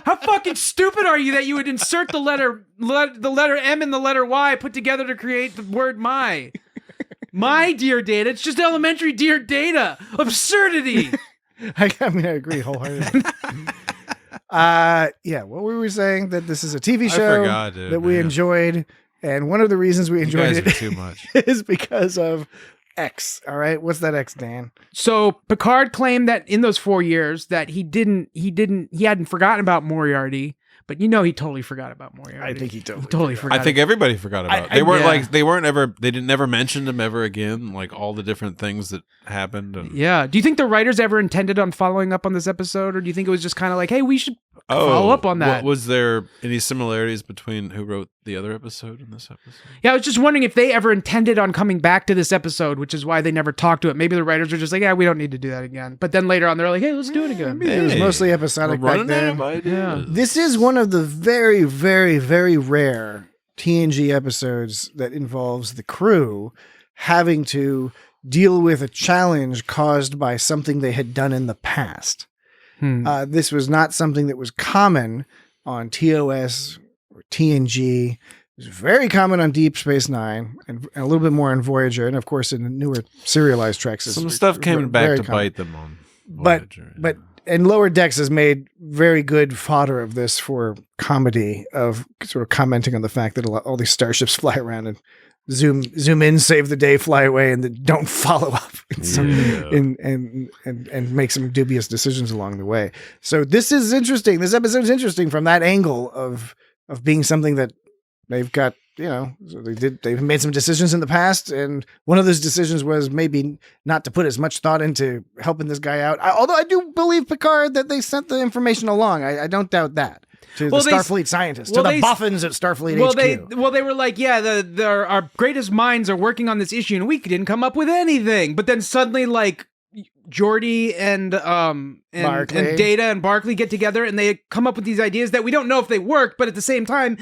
How fucking stupid are you that you would insert the letter M and the letter Y put together to create the word my? My Dear Data. It's just elementary Dear Data. Absurdity. I mean, I agree wholeheartedly. Yeah, what were we saying? That this is a TV show forgot, dude, that we man. enjoyed, and one of the reasons we You enjoyed guys it are too much. is because of X. All right, what's that X, Dan? So Picard claimed that in those 4 years that he hadn't forgotten about Moriarty, but he totally forgot about Moriarty. I think he totally forgot. I think everybody forgot about it. They didn't ever mention him ever again, like all the different things that happened. And, Yeah. Do you think the writers ever intended on following up on this episode, or do you think it was just kind of like, hey, we should follow up on that? Was there any similarities between who wrote the other episode and this episode? Yeah, I was just wondering if they ever intended on coming back to this episode, which is why they never talked to it. Maybe the writers were just like, yeah, we don't need to do that again. But then later on, they're like, hey, let's do it again. It was mostly episodic We're back running out then. of ideas. Yeah. This is one of the very, very, very rare TNG episodes that involves the crew having to deal with a challenge caused by something they had done in the past. This was not something that was common on TOS or TNG. It was very common on Deep Space Nine and a little bit more on Voyager, and of course in the newer serialized treks. Some stuff came back to bite them on Voyager. But and Lower Decks has made very good fodder of this for comedy, of sort of commenting on the fact that all these starships fly around and zoom in, save the day, fly away, and then don't follow up and make some dubious decisions along the way. So this is interesting. This episode is interesting from that angle of being something that they've got. So they've made some decisions in the past, and one of those decisions was maybe not to put as much thought into helping this guy out. Although I do believe, Picard, that they sent the information along. I don't doubt that. To the Starfleet scientists, to the boffins at Starfleet HQ. They were like, yeah, our greatest minds are working on this issue, and we didn't come up with anything. But then suddenly, like, Geordi and Data and Barclay get together, and they come up with these ideas that we don't know if they work, but at the same time,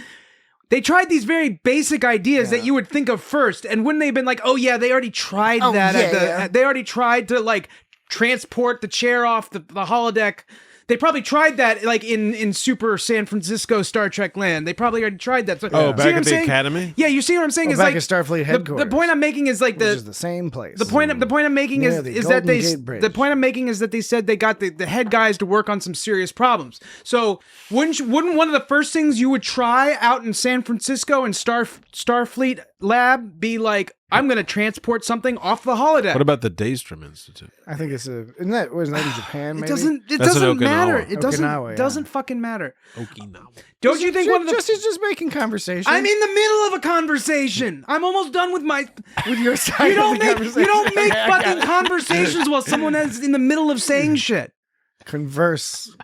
they tried these very basic ideas that you would think of first, and wouldn't they have been like, oh yeah, they already tried that. They already tried to like transport the chair off the holodeck. They probably tried that like in Super San Francisco Star Trek land. They probably already tried that. So, back at the Academy? Yeah, you see what I'm saying? Back at Starfleet headquarters. The point I'm making is like which is the same place. The point I'm making is that the point I'm making is that they said they got the head guys to work on some serious problems. So wouldn't one of the first things you would try out in San Francisco and Starfleet lab be like, I'm going to transport something off the holodeck? What about the Daystrom Institute? I think wasn't that in Japan? Maybe? It doesn't matter. It Okinawa, doesn't fucking matter. Okinawa. Don't you think he's just making conversation? I'm in the middle of a conversation. I'm almost done with your side of the conversation. You don't make fucking conversations while someone is in the middle of saying shit. Converse.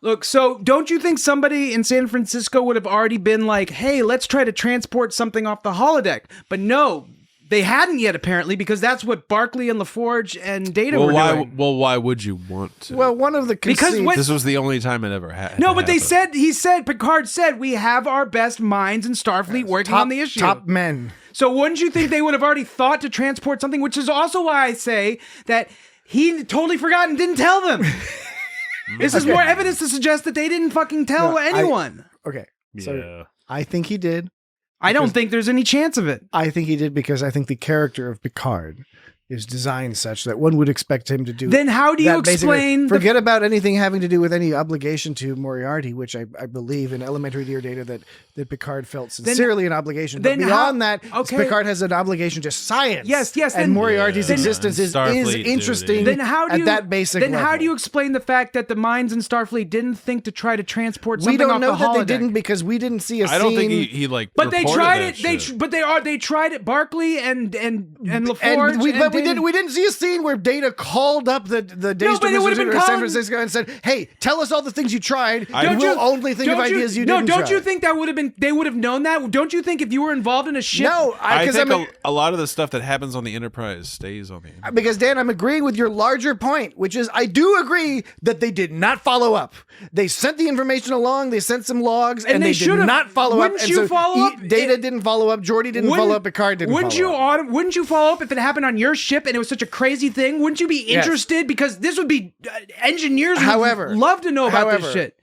Look, so don't you think somebody in San Francisco would have already been like, hey, let's try to transport something off the holodeck? But no, they hadn't yet, apparently, because that's what Barclay and LaForge and Data were doing. Well, why would you want to? Well, one of the conceits... This was the only time it ever happened. No, but Picard said, we have our best minds in Starfleet working on the issue. Top men. So wouldn't you think they would have already thought to transport something, which is also why I say that he totally forgot and didn't tell them. This is more evidence to suggest that they didn't fucking tell anyone. So I think he did. I don't think there's any chance of it. I think he did because I think the character of Picard is designed such that one would expect him to do. Then how do you explain? Forget about anything having to do with any obligation to Moriarty, which I believe in Elementary Dear Data that Picard felt sincerely an obligation. But beyond that, Picard has an obligation to science. Yes. And Moriarty's existence is interesting. Then how do you, at that basic Then level. how do you explain the fact that the minds in Starfleet didn't think to try to transport something off the holodeck? We don't know that they didn't because we didn't see a scene. I don't think he like. But they tried it. They tried it. Barclay and LaForge. We didn't see a scene where Data called up the Daystrom Institute in San Francisco and said, "Hey, tell us all the things you tried. We'll only think of ideas you didn't try." No, don't you think that would have been? They would have known that. Don't you think if you were involved in a ship? No, I think a lot of the stuff that happens on the Enterprise stays on the Enterprise. Because Dan, I'm agreeing with your larger point, which is I do agree that they did not follow up. They sent the information along. They sent some logs, and they did not follow up. Wouldn't you follow up? Data didn't follow up. Geordi didn't follow up. Picard didn't follow up. Wouldn't you follow up if it happened on your ship and it was such a crazy thing? Wouldn't you be interested? Because this would be engineers would love to know about this shit.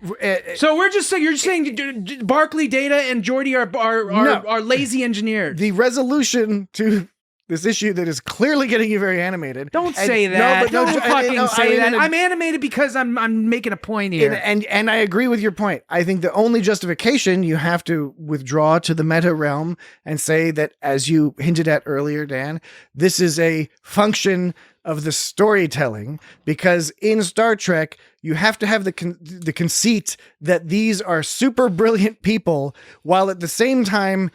So you're just saying Barclay, Data, and Geordi are lazy engineers. The resolution to this issue that is clearly getting you very animated. Don't say that. Don't fucking say that. mean, I'm animated because I'm making a point here. And I agree with your point. I think the only justification you have to withdraw to the meta realm and say that, as you hinted at earlier, Dan, this is a function of the storytelling, because in Star Trek you have to have the conceit that these are super brilliant people, while at the same time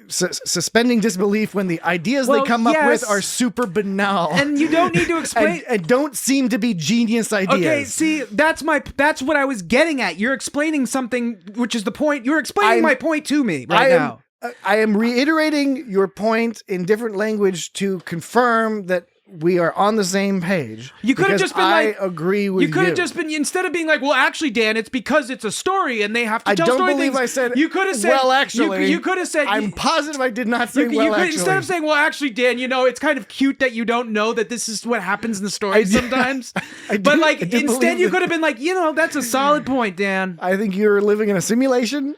suspending disbelief when the ideas they come up with are super banal, and you don't need to explain and don't seem to be genius ideas. Okay, see, that's what I was getting at. You're explaining something, which is the point. You're explaining my point to me now. I am reiterating your point in different language to confirm that we are on the same page. You could have just been I agree with you. You could have just been, instead of being like, well, actually, Dan, it's because it's a story and they have to tell story I don't believe things. I said, you could have said, well, actually. You could have said, I'm positive I did not say, actually. Instead of saying, well, actually, Dan, it's kind of cute that you don't know that this is what happens in the story sometimes. Instead, you could have been like, that's a solid point, Dan. I think you're living in a simulation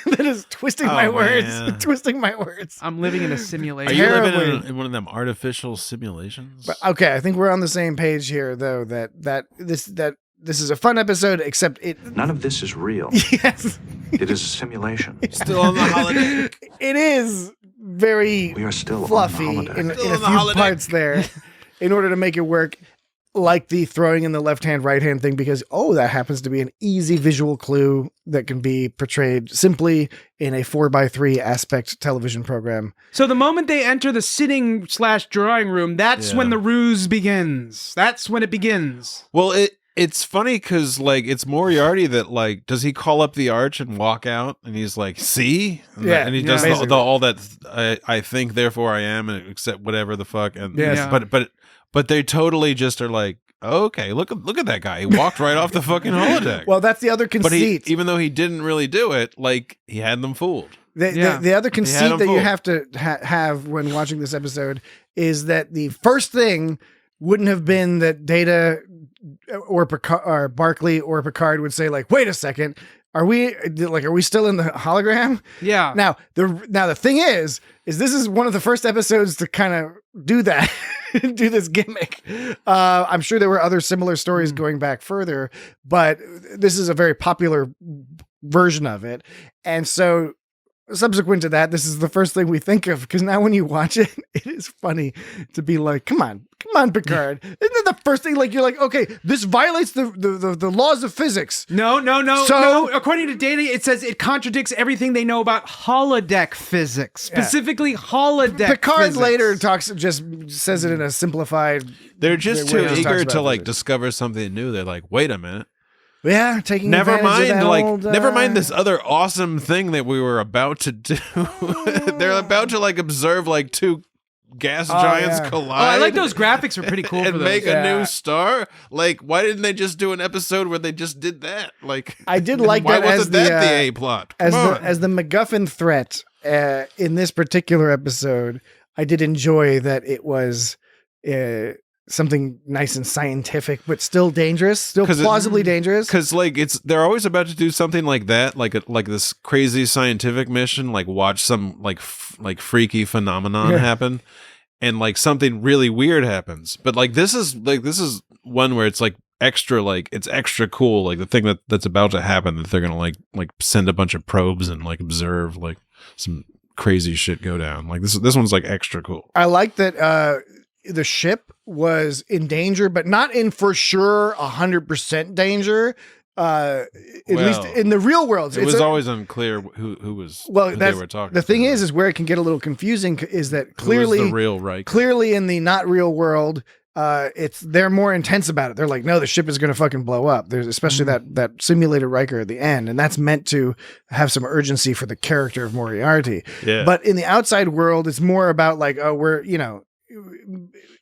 that is twisting my words. Twisting my words. I'm living in a simulation. Are you living in one of them artificial simulations? But, okay, I think we're on the same page here, though, that this is a fun episode, except none of this is real. Yes. It is a simulation. Still on the holodeck. It is very we are still fluffy on the in a few holodeck. parts there in order to make it work, like the throwing in the left-hand, right-hand thing, because, that happens to be an easy visual clue that can be portrayed simply in a 4x3 aspect television program. So the moment they enter the sitting/drawing room, that's when the ruse begins. That's when it begins. Well, it's funny because, it's Moriarty that, does he call up the arch and walk out? And he's like, see? And he does all that, I think, therefore I am, and accept whatever the fuck. And But they totally just are like, okay, look at that guy. He walked right off the fucking holodeck. Well, that's the other conceit. But even though he didn't really do it, he had them fooled. The other conceit that you have to have when watching this episode is that the first thing wouldn't have been that Data or Barclay or Picard would say, wait a second, are we still in the hologram? Yeah. Now the thing is this is one of the first episodes to kind of do that, do this gimmick. I'm sure there were other similar stories going back further, but this is a very popular version of it. And so subsequent to that, this is the first thing we think of, because now when you watch it, it is funny to be like, come on, Picard. Isn't it the first thing, you're like, okay, this violates the laws of physics. No. So, according to Data, it says it contradicts everything they know about holodeck physics, specifically holodeck Picard physics. later just says it in a simplified. They're just too eager to physics. Discover something new. They're like, wait a minute. Yeah, taking never mind never mind this other awesome thing that we were about to do. They're about to observe two gas giants collide. I like those graphics. Were pretty cool and for those. make a new star. Why didn't they just do an episode where they just did that? I did like why that. Wasn't that the A plot? As the MacGuffin threat in this particular episode, I did enjoy that it was something nice and scientific, but still dangerous, still plausibly dangerous. Because they're always about to do something like that, like this crazy scientific mission, watch some freaky phenomenon happen, and something really weird happens. But this is one where it's extra, it's extra cool, the thing that's about to happen, that they're gonna send a bunch of probes and observe some crazy shit go down. This one's extra cool. I like that. The ship was in danger, but not in for sure 100% danger. At least in the real world, it was always unclear who they were talking. The thing is where it can get a little confusing is that clearly the real Riker. Clearly in the not real world, they're more intense about it. They're like, no, the ship is going to fucking blow up. There's especially that simulated Riker at the end, and that's meant to have some urgency for the character of Moriarty. Yeah. But in the outside world, it's more about we're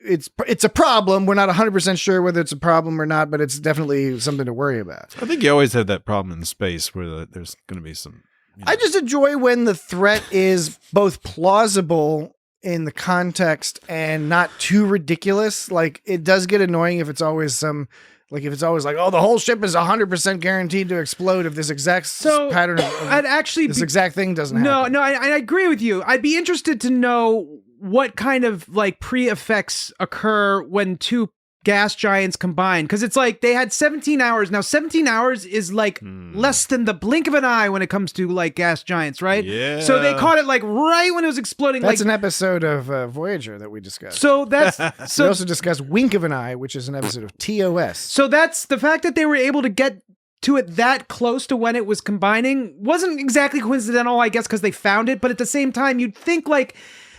it's a problem. We're not 100% sure whether it's a problem or not, but it's definitely something to worry about. I think you always have that problem in space where there's going to be some. I just enjoy when the threat is both plausible in the context and not too ridiculous. It does get annoying if it's always the whole ship is 100% guaranteed to explode if this exact pattern of I'd actually this exact thing doesn't happen. No, I agree with you. I'd be interested to know what kind of like pre-effects occur when two gas giants combine, because it's like they had 17 hours. Now 17 hours is like less than the blink of an eye when it comes to like gas giants, right? Yeah. So they caught it like right when it was exploding. That's like, an episode of Voyager that we discussed. so that's We so also discussed Wink of an Eye, which is an episode of TOS. so that's the fact that they were able to get to it that close to when it was combining wasn't exactly coincidental, I guess, because they found it. But at the same time, you'd think like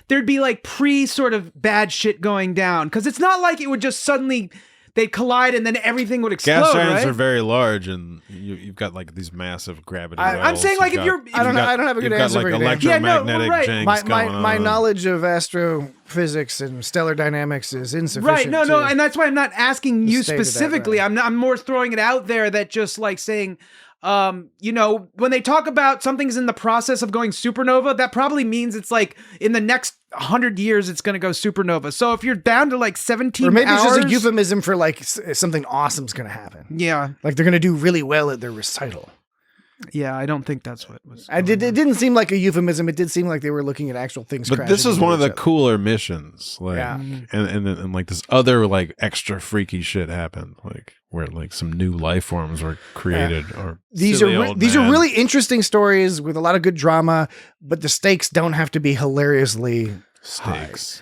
there'd be like pre sort of bad shit going down, because it's not like it would just suddenly they'd collide and then everything would explode. Gas giants right? are very large, and you've got like these massive gravity. I'm wells. saying, like, You've if got- you're- I don't have a good you've answer got, for like you, Dan. electromagnetic right. janks going My on. knowledge of astrophysics and stellar dynamics is insufficient. Right, no, to- and that's why I'm not asking you state of that, specifically. right. I'm more throwing it out there that just like saying, you know, when they talk about something's in the process of going supernova, that probably means it's like in the next 100 years it's going to go supernova. So if you're down to like 17 Or maybe hours, it's just a euphemism for like something awesome's going to happen. yeah, Like they're going to do really well at their recital. yeah, I don't think that's what was. It didn't seem like a euphemism. It did seem like they were looking at actual things. But this crashing is into one of each the other. cooler missions, like, Yeah. and like this other like extra freaky shit happened, like where like some new life forms were created. Or These silly are old these are man. really interesting stories with a lot of good drama, but the stakes don't have to be hilariously stakes.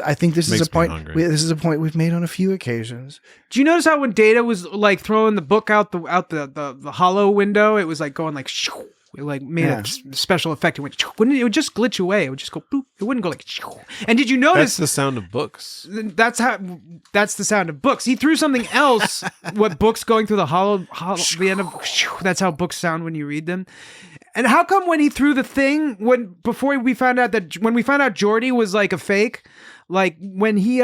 I think this is Makes a point. me hungry. This is a point we've made on a few occasions. Do you notice how when Data was like throwing the book out the hollow window, it was like going like shoo, it like made Yeah. a special effect. It went shoo. Wouldn't it would just glitch away. It would just go boop. It wouldn't go like shoo. And did you That's notice the sound of books. that's the sound of books. He threw something else. What books going through the hollow the end of that's how books sound when you read them. And how come when he threw the thing before we found out that when we found out Geordi was like a fake, like when he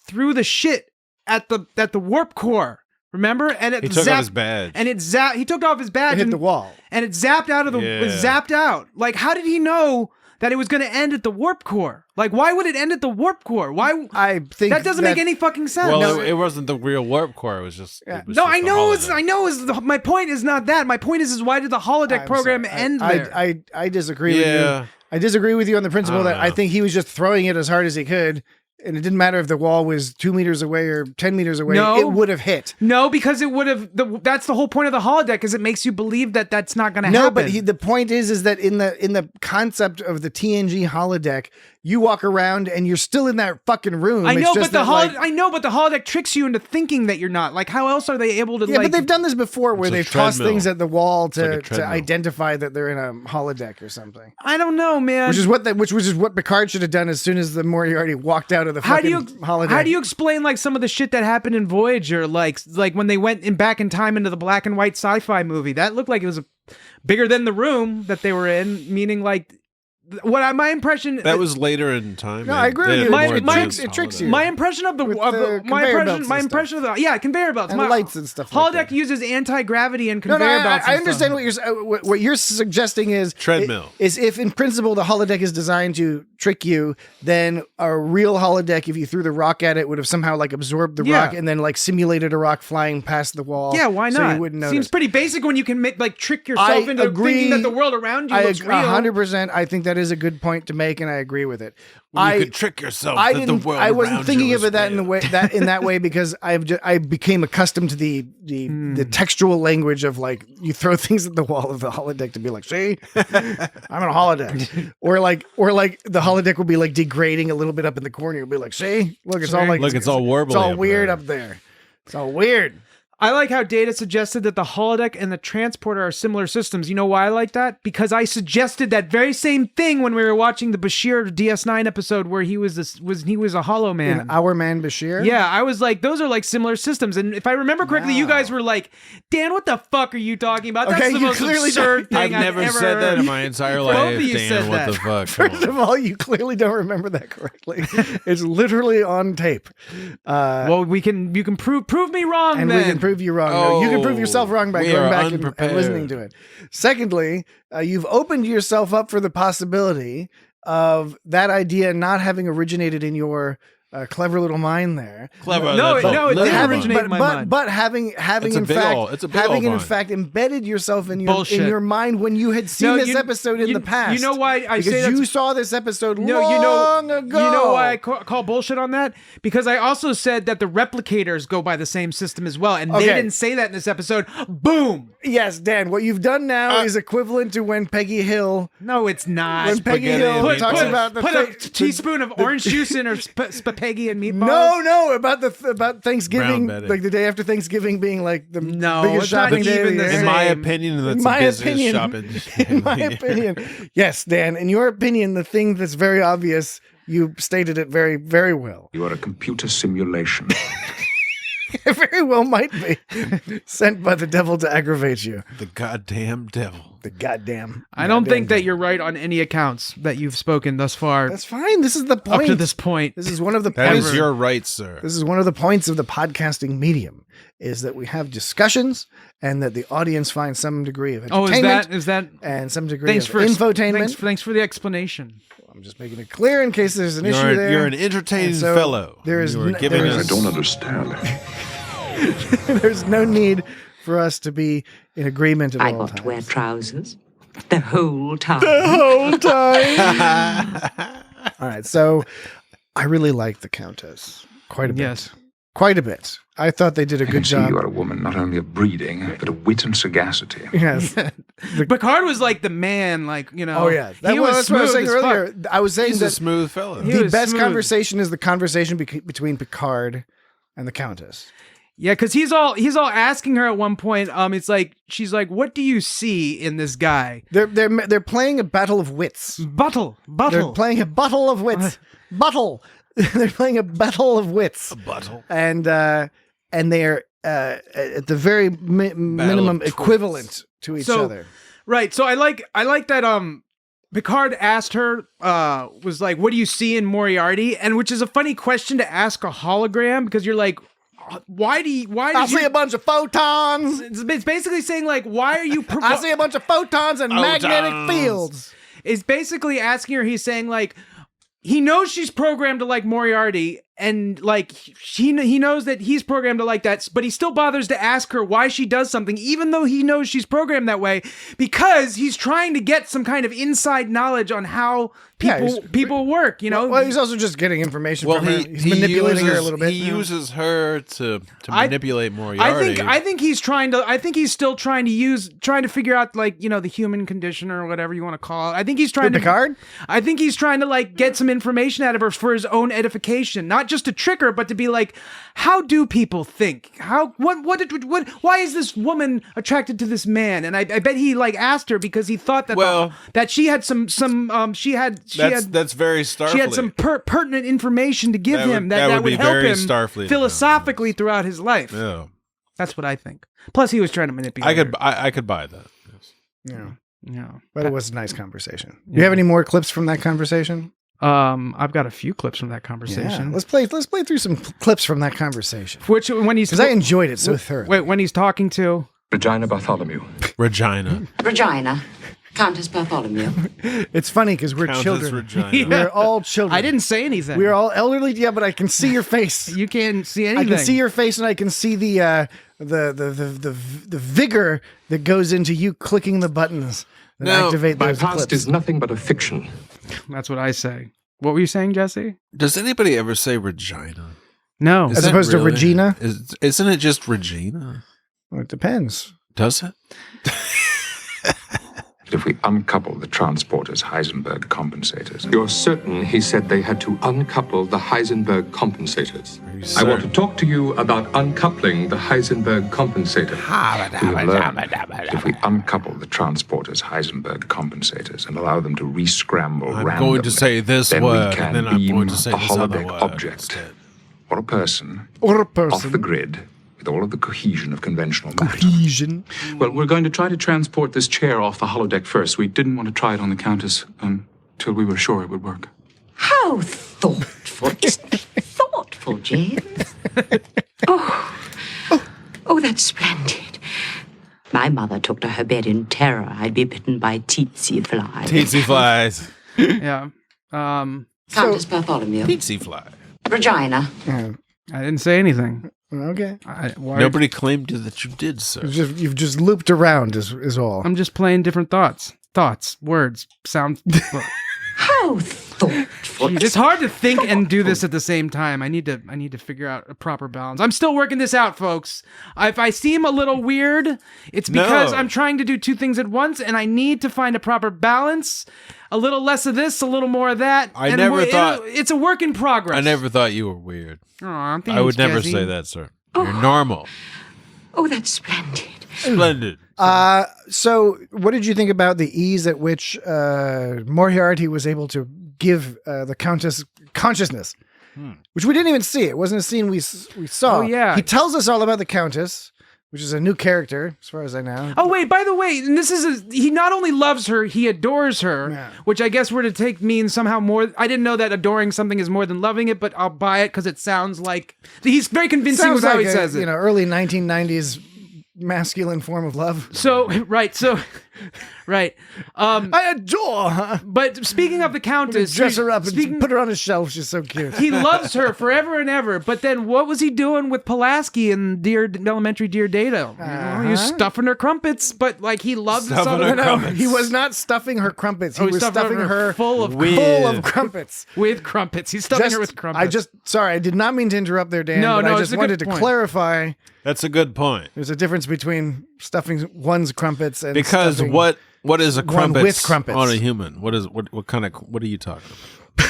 threw the shit at the warp core, remember? And it He took zapped, off his badge. and it zapped. He took off his badge It hit and the wall. and it zapped out of the Yeah. it zapped out. Like, how did he know that it was going to end at the warp core? Like, why would it end at the warp core? Why? I think That doesn't make any fucking sense. Well, it wasn't the real warp core. It was just. Yeah. It was No, just I the know. holodeck. My point is not that. My point is why did the holodeck I'm program sorry. end there? I disagree with you. Yeah. I disagree with you on the principle I don't that I know. think he was just throwing it as hard as he could, and it didn't matter if the wall was 2 meters away or 10 meters away. No. It would have hit. No, because it would have. That's the whole point of the holodeck, is it makes you believe that that's not going to No, happen. but the point is that in the concept of the TNG holodeck, you walk around and you're still in that fucking room. I It's know, just but that, I know, but the holodeck tricks you into thinking that you're not. Like, how else are they able to? yeah, like, but they've done this before where It's a they've tossed treadmill. things at the wall like a to treadmill. identify that they're in a holodeck or something. I don't know, man. Which is what Picard should have done as soon as the Moriarty walked out of the How fucking do you holodeck. how do you explain like some of the shit that happened in Voyager, like when they went back in time into the black and white sci-fi movie? That looked like it was bigger than the room that they were in. Meaning, like, my impression That was later in time. No, man. I agree They with had you. more It advanced tricks you. holodeck. my impression of With the conveyor belts and impression of the conveyor belts, And my, lights and stuff like Holodeck that. uses anti-gravity and No, conveyor no, belts. I and understand stuff. what you're suggesting is Treadmill. Is if in principle the holodeck is designed to trick you, then a real holodeck, if you threw the rock at it, would have somehow like absorbed the Yeah. rock and then like simulated a rock flying past the wall. Yeah, why not? So you wouldn't notice. Seems pretty basic when you can trick yourself I into agree. thinking that the world around you looks real. 100%. I think that is a good point to make, and I agree with it. You could trick yourself I that the didn't. world I wasn't around thinking you of is it that in the real. way that because I became accustomed to the textual language of like you throw things at the wall of the holodeck to be like, see, I'm in a holodeck, or like the holodeck will be like degrading a little bit up in the corner. You'll be like, see, look, it's all like Look, it's all warbly it's all up weird there. up there. It's all weird. I like how Data suggested that the holodeck and the transporter are similar systems. You know why I like that? Because I suggested that very same thing when we were watching the Bashir DS9 episode where he was a hollow man. In Our Man Bashir. Yeah, I was like, those are like similar systems. And if I remember correctly, you guys were like, Dan, what the fuck are you talking about? That's Okay, the you most clearly absurd don't- thing I've never ever said that heard. in my entire Both life, of you Dan. said What that. the fuck? First of all, you clearly don't remember that correctly. It's literally on tape. Well, you can prove me wrong And then. we can prove you wrong. No, you can prove Oh, yourself wrong by we going are back and unprepared. listening to it. Secondly, you've opened yourself up for the possibility of that idea not having originated in your clever little mind there. Clever. No, that's no, a it little didn't one. originate in my mind. But having It's a in big fact ol'- it's a big having ol' in vine. fact embedded yourself in Bullshit. your mind when you had seen No, this episode in the past. You know why I say because that's you saw this episode No, long ago. You know why I call bullshit on that? Because I also said that the replicators go by the same system as well, and they Okay. didn't say that in this episode. Boom! Yes, Dan. What you've done now is equivalent to when Peggy Hill. No, it's not. When Peggy Spaghetti Hill and talks meatballs. about the Put thing- a teaspoon of orange juice in her spaghetti and meatballs. No, about Thanksgiving, Brown Betty. like the day after Thanksgiving being like the No, biggest it's not shopping day of even the the year. In my Same. opinion, that's In my the busiest opinion- shopping. In my opinion, yes, Dan. In your opinion, the thing that's very obvious, you stated it very, very well. You are a computer simulation. It very well might be sent by the devil to aggravate you. The goddamn devil. The goddamn. I don't goddamn think that devil. you're right on any accounts that you've spoken thus far. That's fine. This is the point. up to this point. This is one of the That points. is your right, sir. This is one of the points of the podcasting medium, is that we have discussions and that the audience finds some degree of Oh, entertainment is that? and some degree Thanks of for infotainment. Thanks for the explanation. I'm just making it clear in case there's an issue there. You're an entertaining And so fellow. There is You are n- giving there us- is- I don't understand. there's no need for us to be in agreement at I all got times. to wear trousers the whole time. The whole time. All right, so I really like the Countess quite a bit. Yes. Quite a bit. I thought they did a I can good see job. you are a woman not only of breeding, but of wit and sagacity. Yes. Picard was like the man, like, you know. Oh yeah. He was That's what I was saying smooth as fuck. earlier. I was saying He's a that smooth fellow. He the was best smooth. conversation is the conversation between Picard and the Countess. Yeah, because he's all asking her at one point. It's like she's like, "What do you see in this guy?" They're playing a battle of wits. Buttle. They're playing a battle of wits. Buttle. They're playing a battle of wits. A buttle. And they're at the very minimum of twits. equivalent to each other. Right. So I like that. Picard asked her, was like, "What do you see in Moriarty?" And which is a funny question to ask a hologram because you're like, why I did see you? a bunch of photons. It's basically saying like, why are you? I see a bunch of photons and magnetic Photons. fields. Is basically asking her. He's saying like, he knows she's programmed to like Moriarty, and like he knows that he's programmed to like that, but he still bothers to ask her why she does something, even though he knows she's programmed that way, because he's trying to get some kind of inside knowledge on how people work. You know, Well, he's also just getting information Well, from her. He's manipulating her a little bit. He uses her to I- manipulate Moriarty. I think he's still trying to figure out like, you know, the human condition or whatever you want to call it. I think he's trying Picard? I think he's trying to like get some information out of her for his own edification, not just to trick her, but to be like, how do people think? Why is this woman attracted to this man? And I bet he like asked her because he thought that that she had that's very Starfleet. she had some pertinent information to give That him would- that that would would be help very him Starfleet. philosophically throughout his life. Yeah. That's what I think. Plus, he was trying to manipulate. I could buy that. Yes. Yeah. Yeah. But it was a nice conversation. Do you have any more clips from that conversation? I've got a few clips from that conversation. Yeah. Let's play through some clips from that conversation. Which when he's Because I enjoyed it so thoroughly. Wait, when he's talking to Regina Bartholomew. Regina. Regina, Countess Bartholomew. It's funny because we're Countess children. Regina. We're all children. I didn't say anything. We're all elderly, yeah, but I can see your face. You can't see I anything. can see your face, and I can see the vigor that goes into you clicking the buttons that No, activate My those past clips. is nothing but a fiction. That's what I say. What were you saying, Jesse? Does anybody ever say Regina? No. Is As that opposed to really- Regina? Isn't it just Regina? Well, it depends. Does it? If we uncouple the transporter's Heisenberg compensators, You're certain he said they had to uncouple the Heisenberg compensators? you I want to certain? talk to you about uncoupling the Heisenberg compensator. we have learned that if we uncouple the transporter's Heisenberg compensators and allow them to re-scramble I'm randomly, going to say this then word, we can and then I'm beam going to say a this other holodeck word object instead. or a person Or a off the person. grid with all of the cohesion of conventional matter. Cohesion. Well, we're going to try to transport this chair off the holodeck first. We didn't want to try it on the Countess until we were sure it would work. How thoughtful. Just thoughtful, James. Oh, that's splendid. My mother took to her bed in terror I'd be bitten by tsetse flies. Tsetse flies. Yeah. Countess Bartholomew. Tsetse fly. Regina. Yeah. I didn't say anything. Okay. Nobody claimed that you did, sir. You've just looped around is all. I'm just playing different thoughts, words, sound. How thoughtful. It's hard to think and do this at the same time. I need to figure out a proper balance. I'm still working this out, folks. If I seem a little weird, it's because I'm trying to do two things at once, and I need to find a proper balance. A little less of this, a little more of that. I never thought it's a work in progress. I never thought you were weird. Oh, I would never say that, sir. You're normal. Oh, that's splendid. Splendid. So what did you think about the ease at which Moriarty was able to give the Countess consciousness? Which we didn't even see. It wasn't a scene we saw. Oh, yeah. He tells us all about the Countess, which is a new character, as far as I know. Oh, wait, by the way, and he not only loves her, he adores her, which I guess were to means somehow more. I didn't know that adoring something is more than loving it, but I'll buy it because it sounds like he's very convincing with how he says it. Early 1990s masculine form of love. Right. I adore her. But speaking of the Countess, Dress her up and put her on a shelf. She's so cute. He loves her forever and ever. But then what was he doing with Pulaski in Elementary Dear Data? He was stuffing her crumpets, but like he loved Stuffing her crumpets. He was not stuffing her crumpets. He was stuffing her full of crumpets. With crumpets. He's stuffing her with crumpets. Sorry, I did not mean to interrupt there, Dan. No, but I it's just a wanted good to point. clarify. That's a good point. There's a difference between stuffing one's crumpets and Because stuffing what is a one crumpet with crumpets on a human? What are you talking about?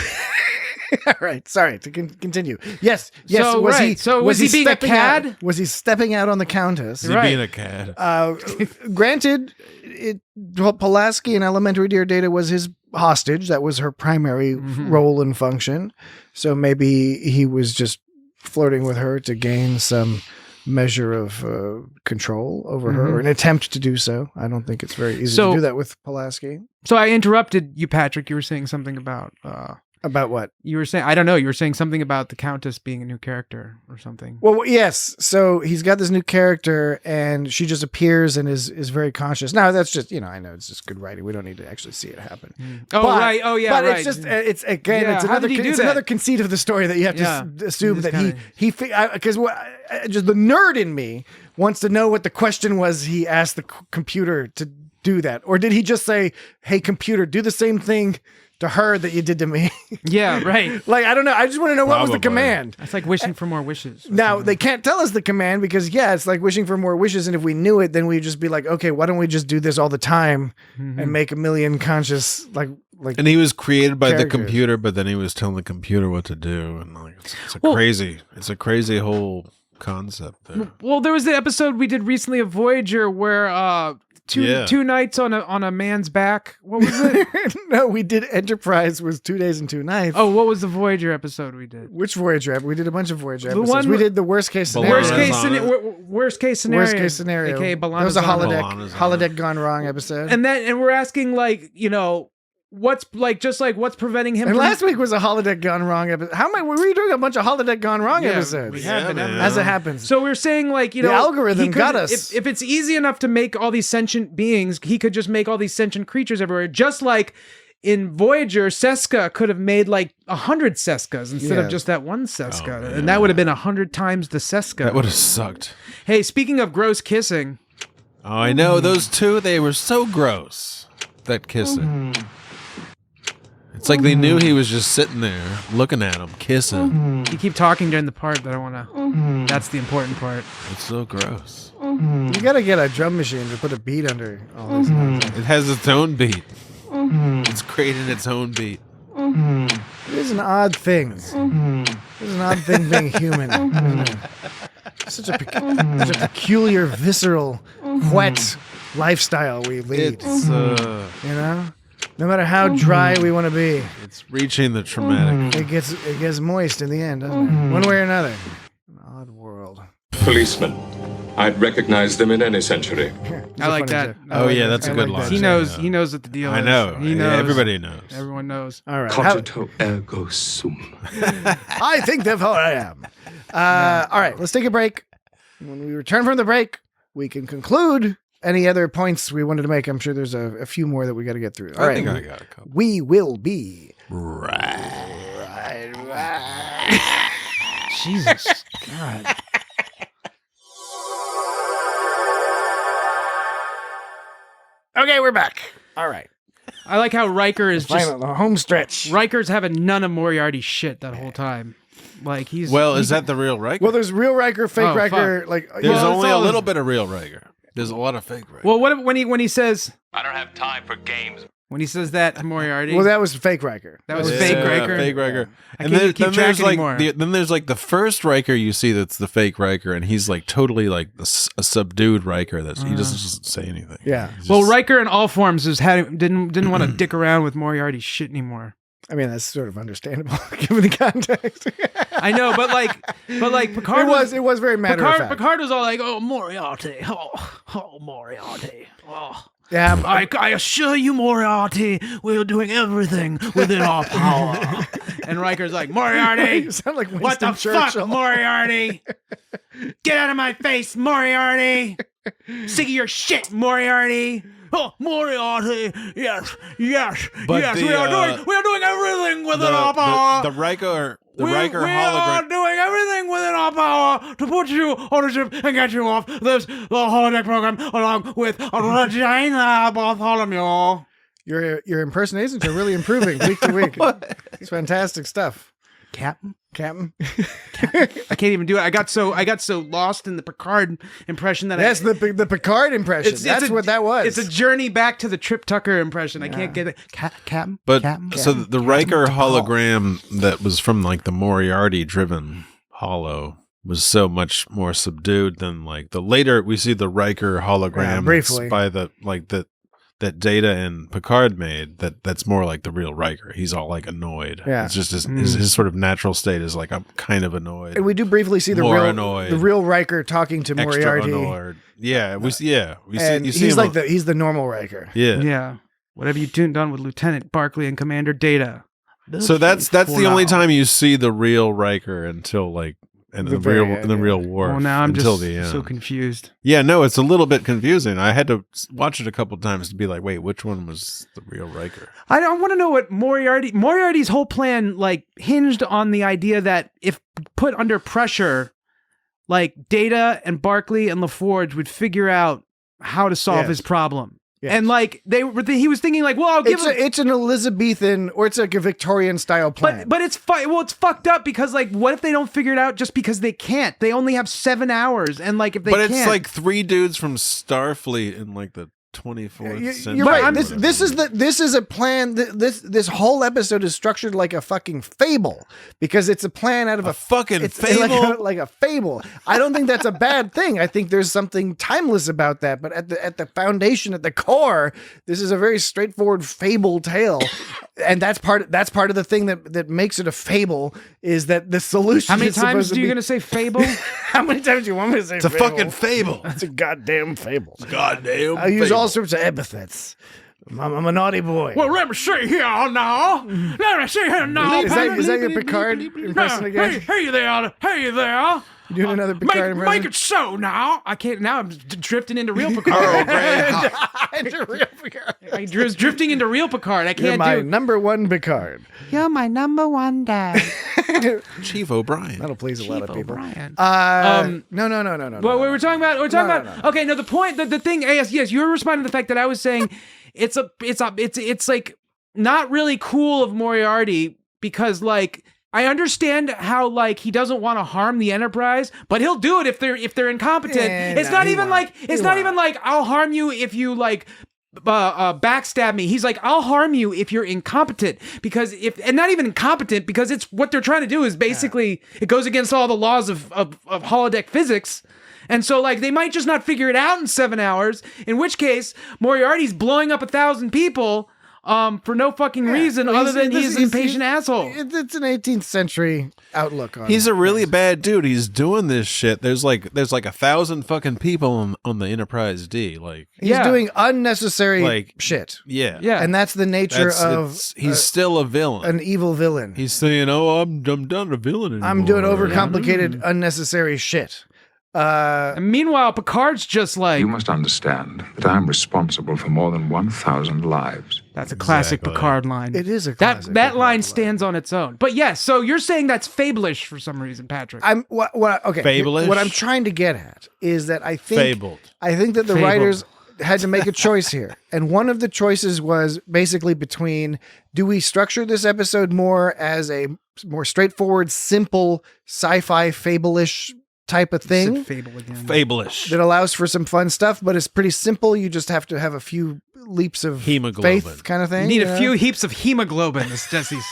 All right, sorry to continue. Yes. So, was he being a cad? Was he stepping out on the Countess? Is he being a cad? Granted, Pulaski in Elementary Dear Data was his hostage. That was her primary role and function. So maybe he was just flirting with her to gain some measure of control over her, or an attempt to do so. I don't think it's very easy to do that with Pulaski. So I interrupted you, Patrick. You were saying something about... About what? You were saying, I don't know, you were saying something about the Countess being a new character or something. Well, yes. So he's got this new character and she just appears and is very conscious. Now that's just, I know it's just good writing. We don't need to actually see it happen. Right. Oh, yeah, but right. it's just, it's another conceit of the story that you have to assume that because just the nerd in me wants to know what the question was he asked the computer to do that. Or did he just say, hey, computer, do the same thing to her that you did to me? Yeah, right. Like, I don't know. I just want to know what was the command. It's like wishing for more wishes. Now, they can't tell us the command because, it's like wishing for more wishes. And if we knew it, then we'd just be like, okay, why don't we just do this all the time and make a million conscious, like. And he was created by characters. the computer, but then he was telling the computer what to do. And like, it's a crazy whole concept there. Well, there was the episode we did recently of Voyager where, two nights on a man's back. What was it? No, we did Enterprise was 2 days and 2 nights. Oh, what was the Voyager episode we did? Which Voyager? We did a bunch of Voyager episodes. We did the worst case scenario. Worst case scenario. Worst case scenario. AKA That was a holodeck gone wrong episode. And we're asking what's preventing him and from... last week was a holodeck gone wrong episode. Were we doing a bunch of holodeck gone wrong episodes? We have been, as it happens. So we're saying the algorithm got us. If it's easy enough to make all these sentient beings, he could just make all these sentient creatures everywhere. Just like in Voyager, Seska could have made 100 Seskas instead of just that one Seska. And that would have been 100 times the Seska. That would have sucked. Hey, speaking of gross kissing. Oh, I know. Those two, they were so gross. That kissing. It's like they knew he was just sitting there looking at him, kissing. You keep talking during the part that I want to... That's the important part. It's so gross. You got to get a drum machine to put a beat under all this. It has its own beat. It's creating its own beat. It is an odd thing. It's an odd thing being human. Isn't it? Such a peculiar, visceral, wet lifestyle we lead. It's, no matter how dry we want to be, it's reaching the traumatic. It gets moist in the end, doesn't it? One way or another. An odd world. Policemen. I'd recognize them in any century. I like that. That's a good line. He knows what the deal is. I know. He knows. Everybody knows. Everyone knows. All right. Cogito ergo sum. I think therefore I am. All right, let's take a break. When we return from the break, we can conclude any other points we wanted to make. I'm sure there's a few more that we got to get through. All right. I think I got a couple. We will be right. Jesus. God. Okay, we're back. All right. I like how Riker is just Final, the home stretch. Riker's having none of Moriarty's shit that whole time. Like he's Is that the real Riker? Well, there's real Riker, fake Oh, Riker. Like There's Well, only it's a all- little bit of real Riker. There's a lot of fake Riker. Well, what if, when he says I don't have time for games. when he says that to Moriarty? well, that was fake Riker. That was fake Riker. Fake Riker. I And can't then, keep then track there's like anymore. then there's like the first Riker you see that's the fake Riker, and he's like totally like a subdued Riker. That's he doesn't just say anything. Yeah. He's Well, just- Riker in all forms didn't want to dick around with Moriarty's shit anymore. I mean, that's sort of understandable given the context. I know, but Picard it was very matter of fact. Picard was all like, "Oh, Moriarty, oh Moriarty, oh." Yeah, I assure you, Moriarty, we're doing everything within our power. And Riker's like, Moriarty, you sound like what the Winston fuck, Churchill. Moriarty? Get out of my face, Moriarty! Sick of your shit, Moriarty! Oh, Moriarty! Yes, But we are doing everything within our power. the Riker we hologram. are doing everything within our power to put you on a ship and get you off the holodeck program along with Regina Bartholomew. Your impersonations are really improving week to week. It's fantastic stuff. Captain? I can't even do it. I got so lost in the Picard impression that Yes, the Picard impression. That's what that was. It's a journey back to the Trip Tucker impression. I can't get it. Captain. But Captain, so Captain, the Riker hologram that was from like the Moriarty driven holo was so much more subdued than like the later we see the Riker hologram briefly. by that Data and Picard made that's more like the real Riker. He's all like annoyed. Yeah. It's just his sort of natural state is like I'm kind of annoyed. And we do briefly see the real Riker talking to Extra Moriarty. annoyed. Yeah, we see And you see he's him like he's the normal Riker. Yeah. What have you done with Lieutenant Barclay and Commander Data? So that's the only time you see the real Riker until like in the real war. Well, now I'm until just the end. so confused. Yeah, no, it's a little bit confusing. I had to watch it a couple times to be like, wait, which one was the real Riker? I don't want to know what Moriarty's whole plan like hinged on the idea that if put under pressure, like Data and Barclay and LaForge would figure out how to solve his problem. Yes. And like he was thinking like, well, I'll give him. It's an Elizabethan or it's like a Victorian style plan. But it's it's fucked up because like, what if they don't figure it out just because they can't? They only have 7 hours, and like if they can't, it's like 3 dudes from Starfleet in like the 24th century. You're right. This is a plan. This whole episode is structured like a fucking fable because it's a plan out of a fucking it's fable. like a fable. I don't think that's a bad thing. I think there's something timeless about that. But at the foundation, at the core, this is a very straightforward fable tale, and that's part of the thing that makes it a fable is that the solution. How many is supposed times to are you be- going to say fable? How many times do you want me to say? It's a fable? fucking fable. It's a goddamn fable. Goddamn. I use all sorts of epithets. I'm a naughty boy. Well, let me see here now. Let me see here now. Is that your Picard impression again? Hey there. You doing another Picard Make impression? it so now. I can't now. I'm drifting into real Picard. I was drifting into real Picard. I You're can't my do. number one Picard. You're my number one dad. Chief O'Brien. That'll please a lot of people. O'Brien. No. Well, we're talking about. No. Okay, no. The point. The thing. Yes. You were responding to the fact that I was saying it's like not really cool of Moriarty because like. I understand how like he doesn't want to harm the Enterprise, but he'll do it if they're incompetent. It's not even like I'll harm you if you like backstab me. He's like I'll harm you if you're incompetent and not even incompetent because it's what they're trying to do is basically it goes against all the laws of holodeck physics. And so like they might just not figure it out in 7 hours, in which case Moriarty's blowing up 1,000 people. For no fucking reason other than he's an impatient asshole. It's an 18th century outlook on He's it. a really bad dude. He's doing this shit. There's like 1,000 fucking people on the Enterprise D. Like He's doing unnecessary shit. Yeah. And that's the nature he's still a villain. An evil villain. He's saying, "Oh, I'm not a villain anymore. I'm doing overcomplicated, unnecessary shit." And meanwhile, Picard's just like You must understand that I am responsible for more than 1,000 lives. That's a classic Exactly. Picard line. It is a that classic that Picard line line. stands on its own. But yes, so you're saying that's fableish for some reason, Patrick. Okay. Fableish? What I'm trying to get at is that I think Fabled. I think that the Fabled. writers had to make a choice here. And one of the choices was basically between, do we structure this episode more as a more straightforward, simple sci-fi fable-ish type of thing Said fable again. Fableish. that allows for some fun stuff, but it's pretty simple. You just have to have a few leaps of Hemoglobin. faith kind of thing. You need know? a few heaps of hemoglobin, as Jesse's.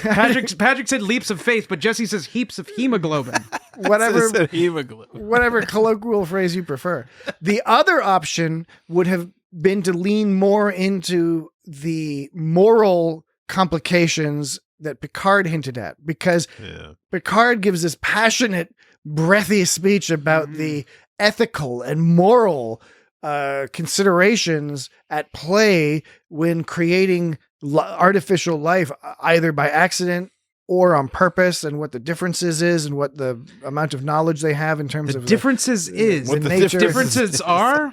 Patrick said leaps of faith, but Jesse says heaps of hemoglobin. whatever It said hemoglobin. whatever colloquial phrase you prefer. The other option would have been to lean more into the moral complications that Picard hinted at, because Yeah. Picard gives this passionate, breathy speech about the ethical and moral considerations at play when creating artificial life, either by accident or on purpose, and what the differences is and what the amount of knowledge they have in terms The of differences is What the nature. differences- differences are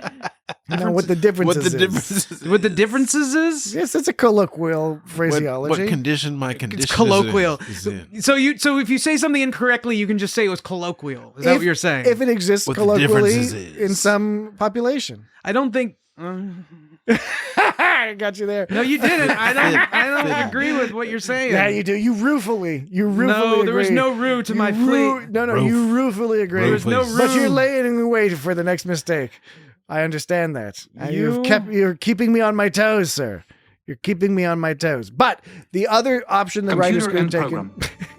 what the differences What the is. difference what the differences is. Yes, it's a colloquial phraseology. What condition my condition It's colloquial. is in. So if you say something incorrectly, you can just say it was colloquial. Is that what you're saying? If it exists What the colloquially differences is. in some population. I don't think. I got you there. No, you didn't. I don't agree with what you're saying. Yeah, you do. You ruefully No, there was agree. no rue to You my plea. No, Roof. you ruefully agree. There was no But rue. you're laying the way for the next mistake. I understand that. You- You're keeping me on my toes, sir. You're keeping me on my toes. But the other option the writers could have Computer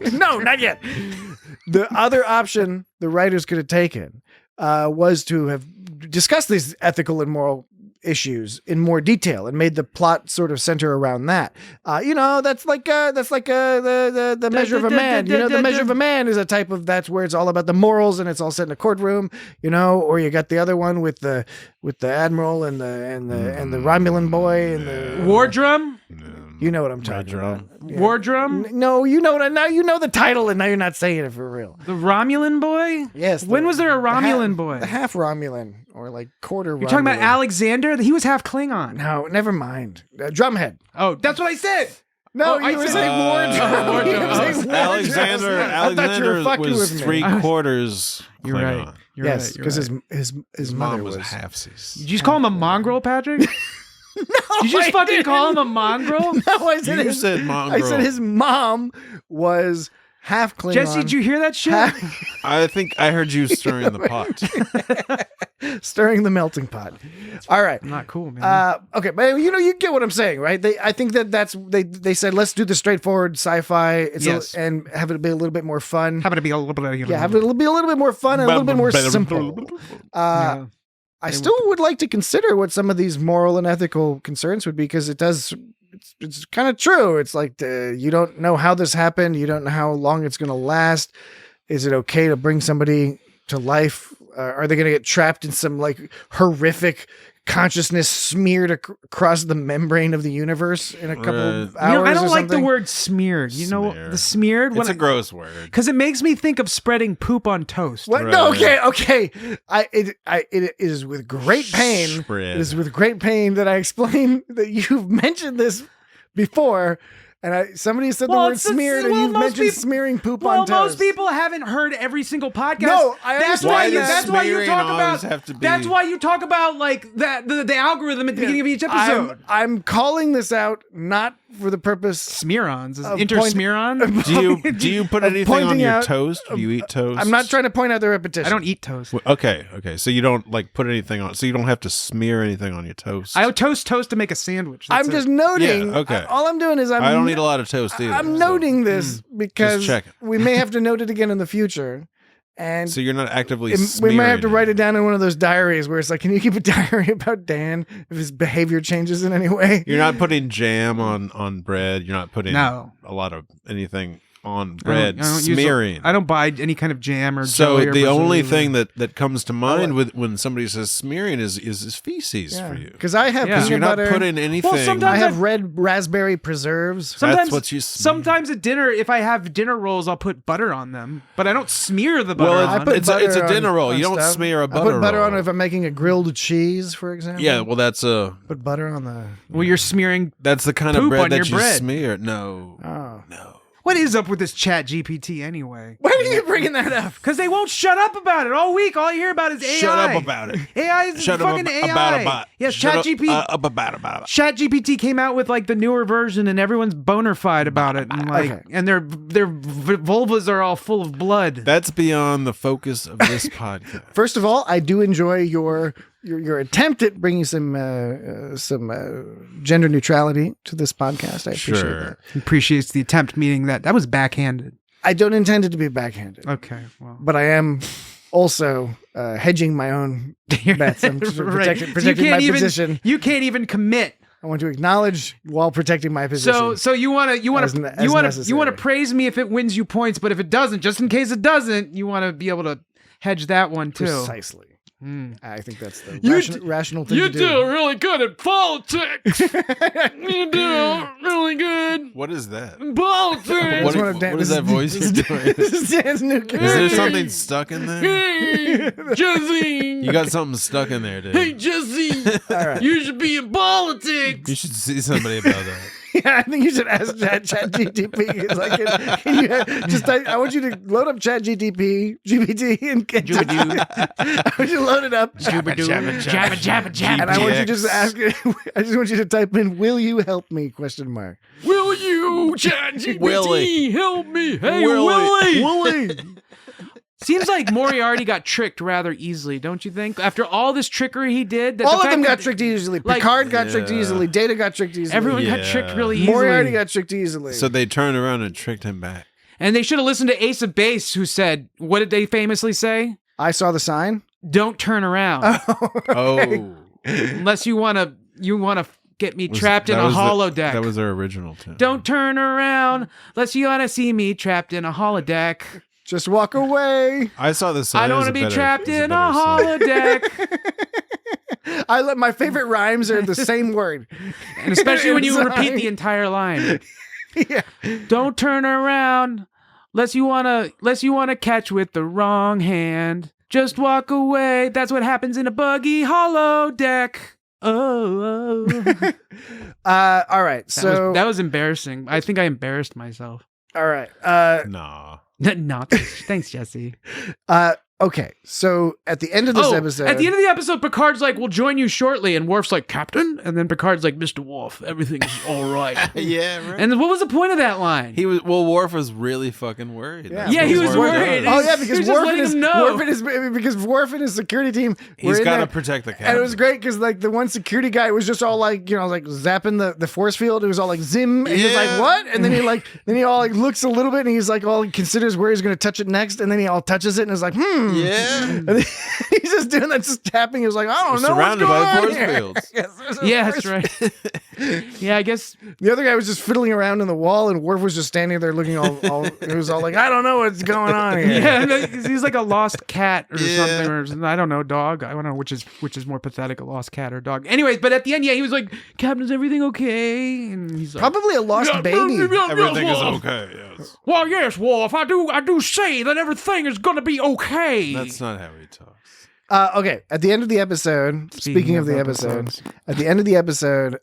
taken. No, not yet. The other option the writers could have taken was to have discussed these ethical and moral issues in more detail and made the plot sort of center around that. That's like the measure of a man. The measure of a man is a type of, that's where it's all about the morals and it's all set in a courtroom. Or you got the other one with the admiral and the Romulan boy and the War drum. You know what I'm talking about. War drum. No, you know what? Now you know the title, and now you're not saying it for real. The Romulan boy. Yes. When was there a Romulan boy? The half Romulan, or like quarter. You're talking about Alexander? He was half Klingon. No, never mind. Drumhead. Oh, that's what I said. No, I you were said- saying Wardrobe. Wardrobe. You were saying Wardrobe. Alexander I thought you were fucking was with me. 3/4 You're Klingon. right. You're Yes, right, you're because right. his His mother mom was was. halfsies. Did you just call him a mongrel, Patrick? Did you just I fucking call him didn't. a mongrel? No, I said You his, said I mongrel. said his mom was half Klingon. Jesse, did you hear that shit? I think I heard you stirring the pot. stirring the melting pot. All right. Not cool, man. Okay, but you get what I'm saying, right? I think that's they said let's do the straightforward sci-fi, Yes. and have it be a little bit more fun. Happen to be a little bit. Yeah, have it be a little bit more fun and a little bit more simple. Yeah. I still would like to consider what some of these moral and ethical concerns would be, because it's kind of true. It's like you don't know how this happened. You don't know how long it's going to last. Is it okay to bring somebody to life? Are they going to get trapped in some like horrific consciousness smeared across the membrane of the universe in a couple of hours? I don't or like the something? word smeared. You know, Smear. the smeared. It's a gross word. Because it makes me think of spreading poop on toast. What? No, Right. okay. It is with great pain. Spread. It is with great pain that I explain that you've mentioned this before, and somebody said the word smeared, and you've mentioned smearing poop on toast. Most people haven't heard every single podcast. No, I that's understand why you. that. That's why you Smearing talk always about. have to be- That's why you talk about like that the algorithm at the beginning of each episode. I'm calling this out not for the purpose. Smearons, is Of intersmearon. Do you put anything on pointing your out- toast? Do you eat toast? I'm not trying to point out the repetition. I don't eat toast. Okay. So you don't like put anything on. So you don't have to smear anything on your toast. I toast to make a sandwich. That's I'm it. just noting. Yeah, okay. All I'm doing is I don't eat a lot of toast either. I'm so- noting this because checking. we may have to note it again in the future. And So you're not actively. we might have to smearing write it down in one of those diaries where it's like, can you keep a diary about Dan if his behavior changes in any way? You're not putting jam on bread. You're not putting No. a lot of anything on bread, I don't smearing. I don't buy any kind of jam or So jelly or the only preservative. thing that comes to mind when somebody says smearing is feces for you. Because I have Yeah. peanut You're not butter. putting anything. Well, I sometimes have red raspberry preserves. Sometimes, That's what you smear. sometimes at dinner, if I have dinner rolls, I'll put butter on them, but I don't smear the butter Well, on. I put it's butter a dinner on- roll. on You don't stuff. smear a I butter put butter roll. on it if I'm making a grilled cheese, for example. Yeah, well, that's Put butter on the. Well, you're smearing. the kind of Poop bread on that your you bread. smear. No, Oh. no. What is up with this Chat GPT anyway? Why are you bringing that up? Because they won't shut up about it all week. All I hear about is AI. Shut up about it. AI is Shut up fucking AI. about. Yes, Shut up ChatGPT. about. ChatGPT came out with like the newer version, and everyone's boner-fied about it, and like, Okay. and their vulvas are all full of blood. That's beyond the focus of this podcast. First of all, I do enjoy your attempt at bringing some gender neutrality to this podcast. I appreciate Sure. that. Appreciates the attempt, meaning that was backhanded. I don't intend it to be backhanded, Okay, well, but I am also hedging my own bets. I'm just Right. protecting my position. You can't even commit. I want to acknowledge while protecting my position. So you want As to necessary. praise me if it wins you points, but if it doesn't, just in case it doesn't, you want to be able to hedge that one too. Precisely. Mm. I think that's the rational thing to do. really good at politics. You do really good What is that? politics. It's one of Dan- what is that voice you're doing? This is Dan's new Is there character. something stuck in there? Hey, Jesse. You got something stuck in there, dude. Jesse. All right. You should be in politics. You should see somebody about that. Yeah, I think you should ask ChatGPT. It's like, can you just I want you to load up GPT and get I want you to load it up. Jabba jabba. And I want you to just ask it. I just want you to type in, "Will you help me?" ? Will you, ChatGPT, Willie. help me? Hey, Willie. Willie. Seems like Moriarty got tricked rather easily, don't you think? After all this trickery he did, that All the of fact them got that- tricked easily. like- Picard got tricked Yeah. easily. Data got tricked easily. Everyone got Yeah. tricked really easily. Moriarty got tricked easily. So they turned around and tricked him back. And they should have listened to Ace of Base, who said, what did they famously say? I saw the sign. Don't turn around. Oh. Unless you want to get me Was- trapped in that a was the- holodeck. That was their original tune. Don't turn around unless you want to see me trapped in a holodeck. Just walk away. I saw the sign. I don't want want to to be trapped in a holodeck. My favorite rhymes are the same word. And especially when you Sorry. repeat the entire line. Yeah. Don't turn around unless you wanna catch with the wrong hand. Just walk away. That's what happens in a buggy holodeck. Oh. All right. So that was embarrassing. I think I embarrassed myself. all right. Nah. Not thanks, Jesse. Okay. So at the end of this episode, At the end of the episode, Picard's like, "We'll join you shortly," and Worf's like, "Captain," and then Picard's like, "Mr. Worf, everything's all right." Yeah, right. And what was the point of that line? Worf was really fucking worried. Yeah. That's Yeah, what he was Worf worried. does. Oh yeah, He because was just letting him know. Worf and his security team were He's in got to there, protect the and captain. it was great because like the one security guy was just all like like zapping the force field. It was all like zim, and he was Yeah. like what? And then he all like looks a little bit, and he's like all considers where he's going to touch it next, and then he all touches it, and is like Yeah. And then he's just doing that, just tapping. He was like, I don't know, Surrounded what's by going force on here. fields. Yes, there's a Yeah, force that's right. Yeah, I guess. The other guy was just fiddling around in the wall, and Worf was just standing there looking all he was all like, I don't know what's going on here. Yeah, no, he's like a lost cat or Yeah. something, or I don't know, dog. I don't know which is more pathetic, a lost cat or dog. Anyways, but at the end, yeah, he was like, "Captain, is everything okay?" And he's like, Probably a lost baby. Everything is okay. Yes. "Well, yes, Worf, I do say that everything is gonna be okay." That's not how he talks. Okay, at the end of the episode, speaking of the episode, at the end of the episode,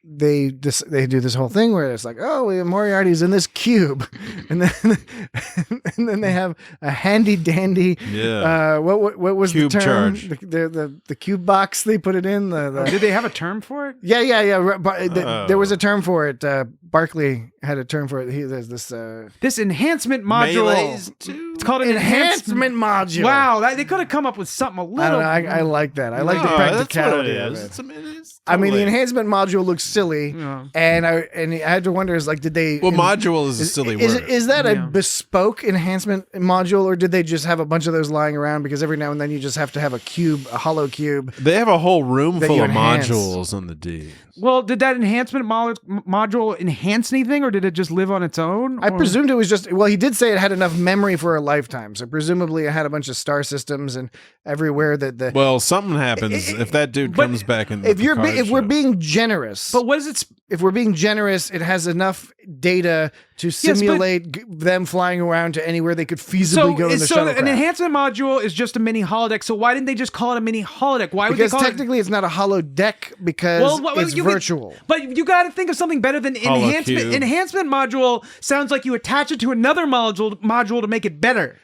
they do this whole thing where it's like, oh, Moriarty's in this cube, and then they have a handy dandy. Yeah. What was Cube the term? charge. The cube box they put it in. Did they have a term for it? Yeah. But there was a term for it. Barkley had a term for it. There's This enhancement module. Melee's too? It's called an enhancement module. Wow, they could have come up with something a I little. don't know. I like that. I like the No, practicality that's of what it. it is. It's I mean, the totally- enhancement module looks silly, Yeah. and I had to wonder is like, did they? Well, module is a silly word. Is that a Yeah. bespoke enhancement module, or did they just have a bunch of those lying around? Because every now and then you just have to have a hollow cube. They have a whole room that full you of enhance. modules on the D. Well, did that enhancement module enhance enhance anything, or did it just live on its own? I presumed it was just, well, he did say it had enough memory for a lifetime. So presumably it had a bunch of star systems and everywhere that Well, something happens if that dude comes back in. if we're being generous. But what is it? If we're being generous, it has enough data to simulate them flying around to anywhere they could feasibly go in the shuttlecraft. An enhancement module is just a mini holodeck. So why didn't they just call it a mini holodeck? Why would because they call technically it's not a holodeck because it's virtual. But you got to think of something better than enhancement. Holocube. Enhancement module sounds like you attach it to another module to make it better.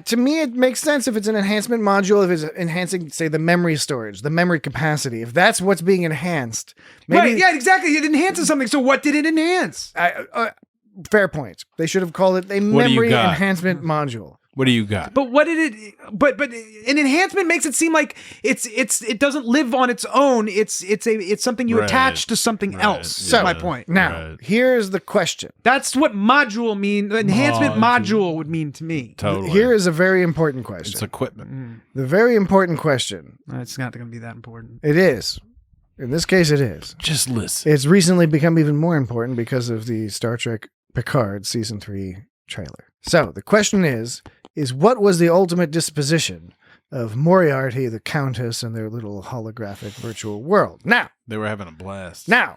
To me, it makes sense if it's an enhancement module, if it's enhancing, say, the memory storage, the memory capacity. If that's what's being enhanced. Maybe, Right, yeah, exactly. It enhances something. So what did it enhance? Fair point. They should have called it a What do you memory got? enhancement module. What do you got? But what did it? But an enhancement makes it seem like it doesn't live on its own. It's something you attach to something else. So my point. Now, here's the question. That's what module mean. Enhancement module would mean to me. Totally. Here is a very important question. It's equipment. The very important question. It's not going to be that important. It is. In this case, it is. Just listen. It's recently become even more important because of the Star Trek Picard Season 3 trailer. So the question is what was the ultimate disposition of Moriarty, the Countess, and their little holographic virtual world? Now, They were having a blast. the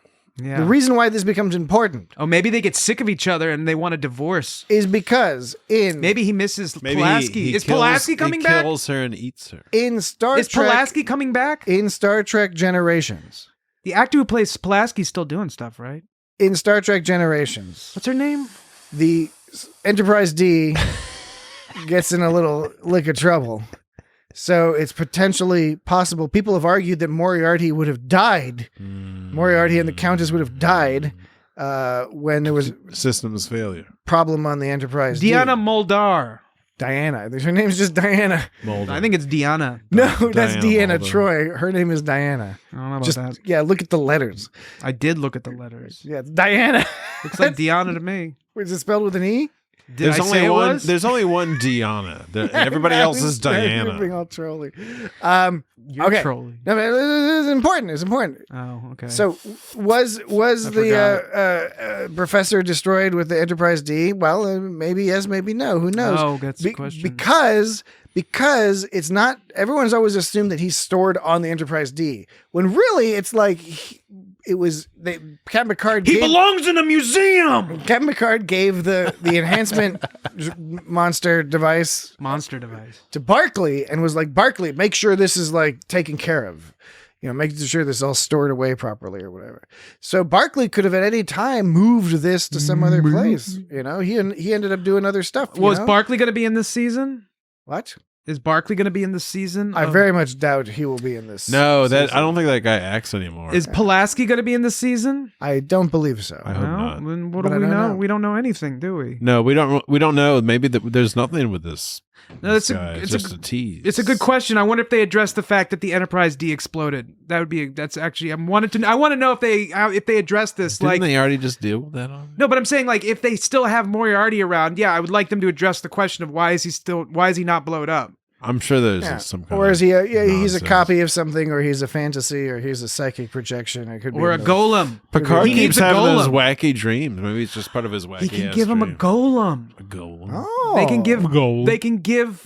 reason why this becomes important maybe they get sick of each other and they want a divorce. is because Maybe he misses Maybe Pulaski. Is Pulaski coming back? He kills her and eats her. in Star Is Trek Pulaski coming back? in Star Trek Generations. The actor who plays Pulaski's still doing stuff, right? In Star Trek Generations, What's her name? the Enterprise D gets in a little lick of trouble. So it's potentially possible. People have argued that Moriarty would have died. Moriarty and the Countess would have died when there was Systems failure. problem on the Enterprise D. Diana Muldaur. Diana. Her name's just Diana. I think it's Diana. No, that's Diana Deanna Muldaur. Troy. Her name is Diana. I don't know about Just that. yeah, look at the letters. I did look at the letters. Yeah, it's Diana. Looks like Diana to me. Is it spelled with an E? Did I say it was? There's only one Diana. Everybody else is You're Diana. being all trolly. You're okay. trolling. No, but it's important. It's important. Oh, okay. So was the professor destroyed with the Enterprise D? Well, maybe yes, maybe no. Who knows? Oh, that's the question. Because it's not. Everyone's always assumed that he's stored on the Enterprise D, when really it's like Captain Picard. He belongs in a museum. Captain Picard gave the enhancement monster device to Barclay and was like, Barclay, make sure this is like taken care of. You know, making sure this is all stored away properly or whatever. So Barclay could have at any time moved this to some other place. You know, he ended up doing other stuff. Was Barclay going to be in this season? What? Is Barclay going to be in this season? I very much doubt he will be in this. No, season. I don't think that guy acts anymore. Is Pulaski going to be in this season? I don't believe so. I hope not. Then what But do I we don't know? know. We don't know anything, do we? No, we don't know. Maybe there's nothing with this. No, this guy. It's just a tease. It's a good question. I wonder if they addressed the fact that the Enterprise D exploded. That's actually I want to know if they addressed this. Didn't they already just deal with that on? No, but I'm saying like if they still have Moriarty around, yeah, I would like them to address the question of why is he not blowed up? I'm sure there's some kind or is he? He's a nonsense. copy of something, or he's a fantasy, or he's a psychic projection. It could be Or a golem. Picard He keeps needs a having golem. those wacky dreams. Maybe it's just part of his wacky. He can give him a golem. A golem. Oh, They can give Golem. They can give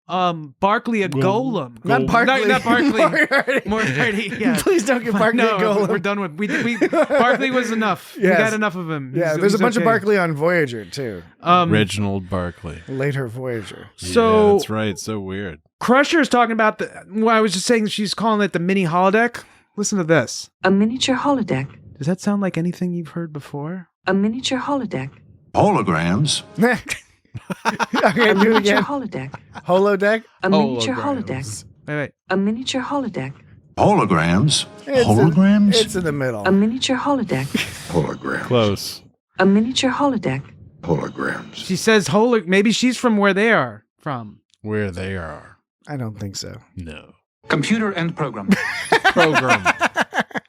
Barclay a golem. Not Barclay. Not Barclay. Moriarty. Moriarty. Yeah. Please don't give Barclay no, a golem. we're done with. We Barclay was enough. Yes. We got enough of him. Yeah, there's a bunch of Barclay on Voyager too. Reginald Barclay. Later Voyager. So yeah, that's right. So weird. Crusher is talking about I was just saying she's calling it the mini holodeck. Listen to this. A miniature holodeck. Does that sound like anything you've heard before? A miniature holodeck. Holograms. Okay, A do it miniature again. holodeck. Holodeck. A miniature holodeck. Wait. A miniature holodeck. Holograms. It's in the middle. A miniature holodeck. Holograms. Close. A miniature holodeck. Holograms. She says maybe she's from where they are from. Where they are. I don't think so. No. Computer and program. Program.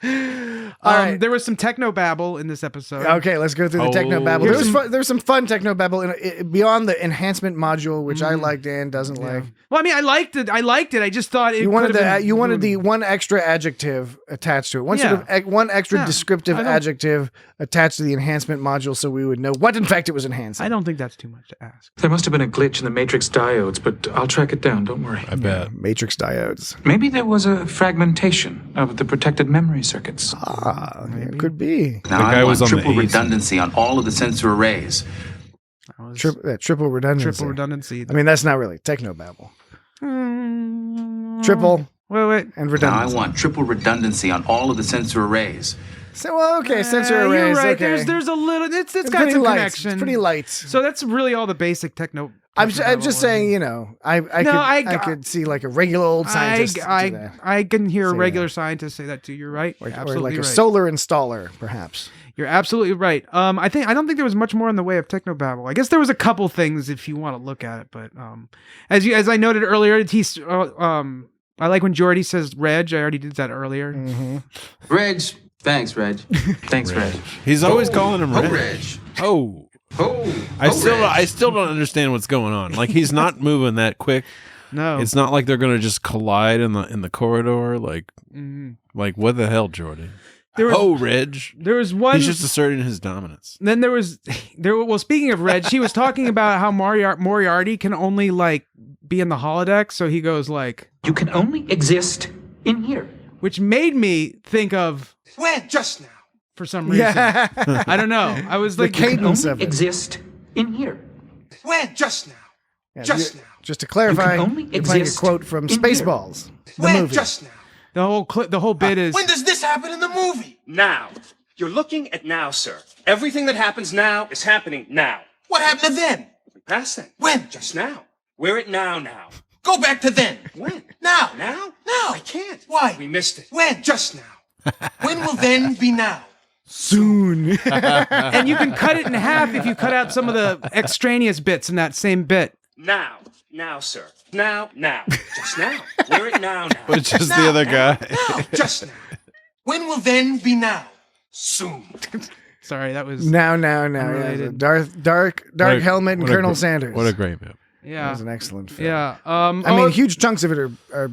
All right. There was some techno babble in this episode. Okay, let's go through the techno babble. There's some fun techno babble beyond the enhancement module, which I liked and doesn't like. Well, I mean, I liked it. I just thought you wanted the one extra adjective attached to it. One extra descriptive adjective attached to the enhancement module, so we would know what, in fact, it was enhancing. I don't think that's too much to ask. There must have been a glitch in the matrix diodes, but I'll track it down. Don't worry. I bet. Matrix diodes. Maybe there was a fragmentation of the protected memory circuits. It could be. Now I want triple redundancy on all of the sensor arrays. Triple redundancy. Triple redundancy. I mean, that's not really technobabble. Triple. Wait. And redundancy. Now I want triple redundancy on all of the sensor arrays. So, well, okay, sensor arrays. You're right. Okay. There's a little. It's got some light. connection. It's pretty light. So that's really all the basic techno. I'm just saying, you know, I could see like a regular old scientist. I can hear a regular scientist say that too. You're right. Or absolutely like a right. solar installer, perhaps. You're absolutely right. I don't think there was much more in the way of technobabble. I guess there was a couple things if you want to look at it, but as I noted earlier, I like when Geordi says Reg. I already did that earlier. Mm-hmm. Reg. Thanks, Reg. Thanks, Reg. He's always calling him Reg. Reg. Oh. I still don't understand what's going on. Like, he's not moving that quick. No. It's not like they're going to just collide in the corridor. Like, like what the hell, Jordan? Reg. There was one. He's just asserting his dominance. Then well, speaking of Reg, he was talking about how Moriarty can only like be in the holodeck. So he goes like, "You can only exist in here," which made me think of when just now. For some reason, I don't know. I was like, the cadence of it. Exist in here. When just now. Yeah, just now. Just to clarify, you're playing a quote from Spaceballs, the movie. Just now. The whole bit is. When does this happen in the movie? Now. You're looking at now, sir. Everything that happens now is happening now. What happened to then? We passed then. When? Just now. We're at now. Go back to then. When? Now. Now? I can't. Why? We missed it. When? Just now. When will then be now? Soon. And you can cut it in half if you cut out some of the extraneous bits in that same bit. Now, sir. Now. Just now. We're at now. Which is the other guy. Now. Just now. When will then be now? Soon. Sorry, that was now. Yeah, Dark Helmet and Colonel Sanders. What a great movie. Yeah, that was an excellent film. Yeah, I mean, huge chunks of it are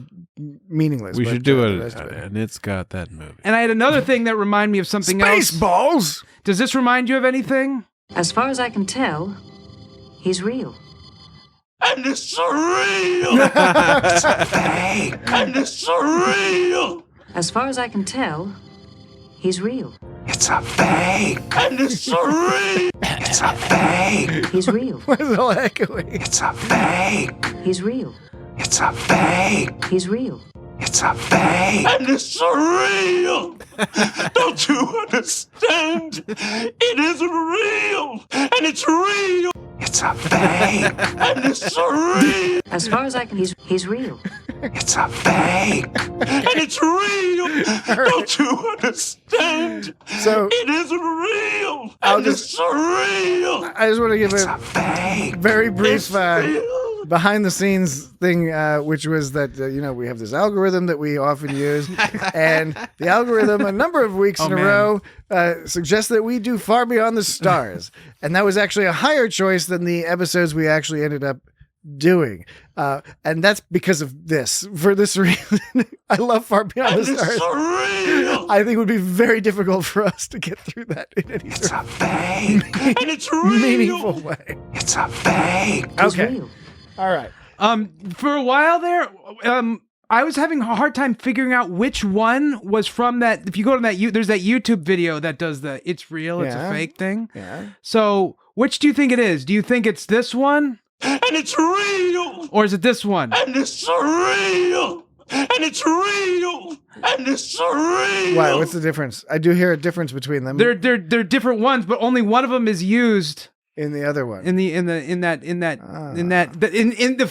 meaningless. We should do it, and it's got that movie. And I had another thing that reminded me of something else. Spaceballs. Does this remind you of anything? As far as I can tell, he's real. And it's surreal. It's a fake. And it's surreal. As far as I can tell, he's real. It's a fake. And it's surreal. It's a fake. He's real. What is all echoing? It's a fake. He's real. It's a fake. He's real. It's a fake. And it's surreal. Don't you understand? It isn't real. And it's real. It's a fake. And it's surreal. As far as I can, he's real. It's a fake. And it's real. Don't you understand? So it isn't real. And it's surreal. I just want to give it's a fake. very brief behind the scenes thing, which was that, we have this algorithm that we often use. And the algorithm, a number of weeks in a row, suggests that we do Far Beyond the Stars. And that was actually a higher choice than the episodes we actually ended up doing. And that's because of this. For this reason, I love Far Beyond the Stars. I think it would be very difficult for us to get through that in any it's a fake. And it's real. meaningful way. It's a fake. Okay. All right. For a while there, I was having a hard time figuring out which one was from that. If you go to that, there's that YouTube video that does the "it's real, it's a fake" thing. Yeah. So, which do you think it is? Do you think it's this one? And it's real. Or is it this one? And it's surreal. And it's real. And it's surreal. Why? What's the difference? I do hear a difference between them. They're different ones, but only one of them is used in the other one. In the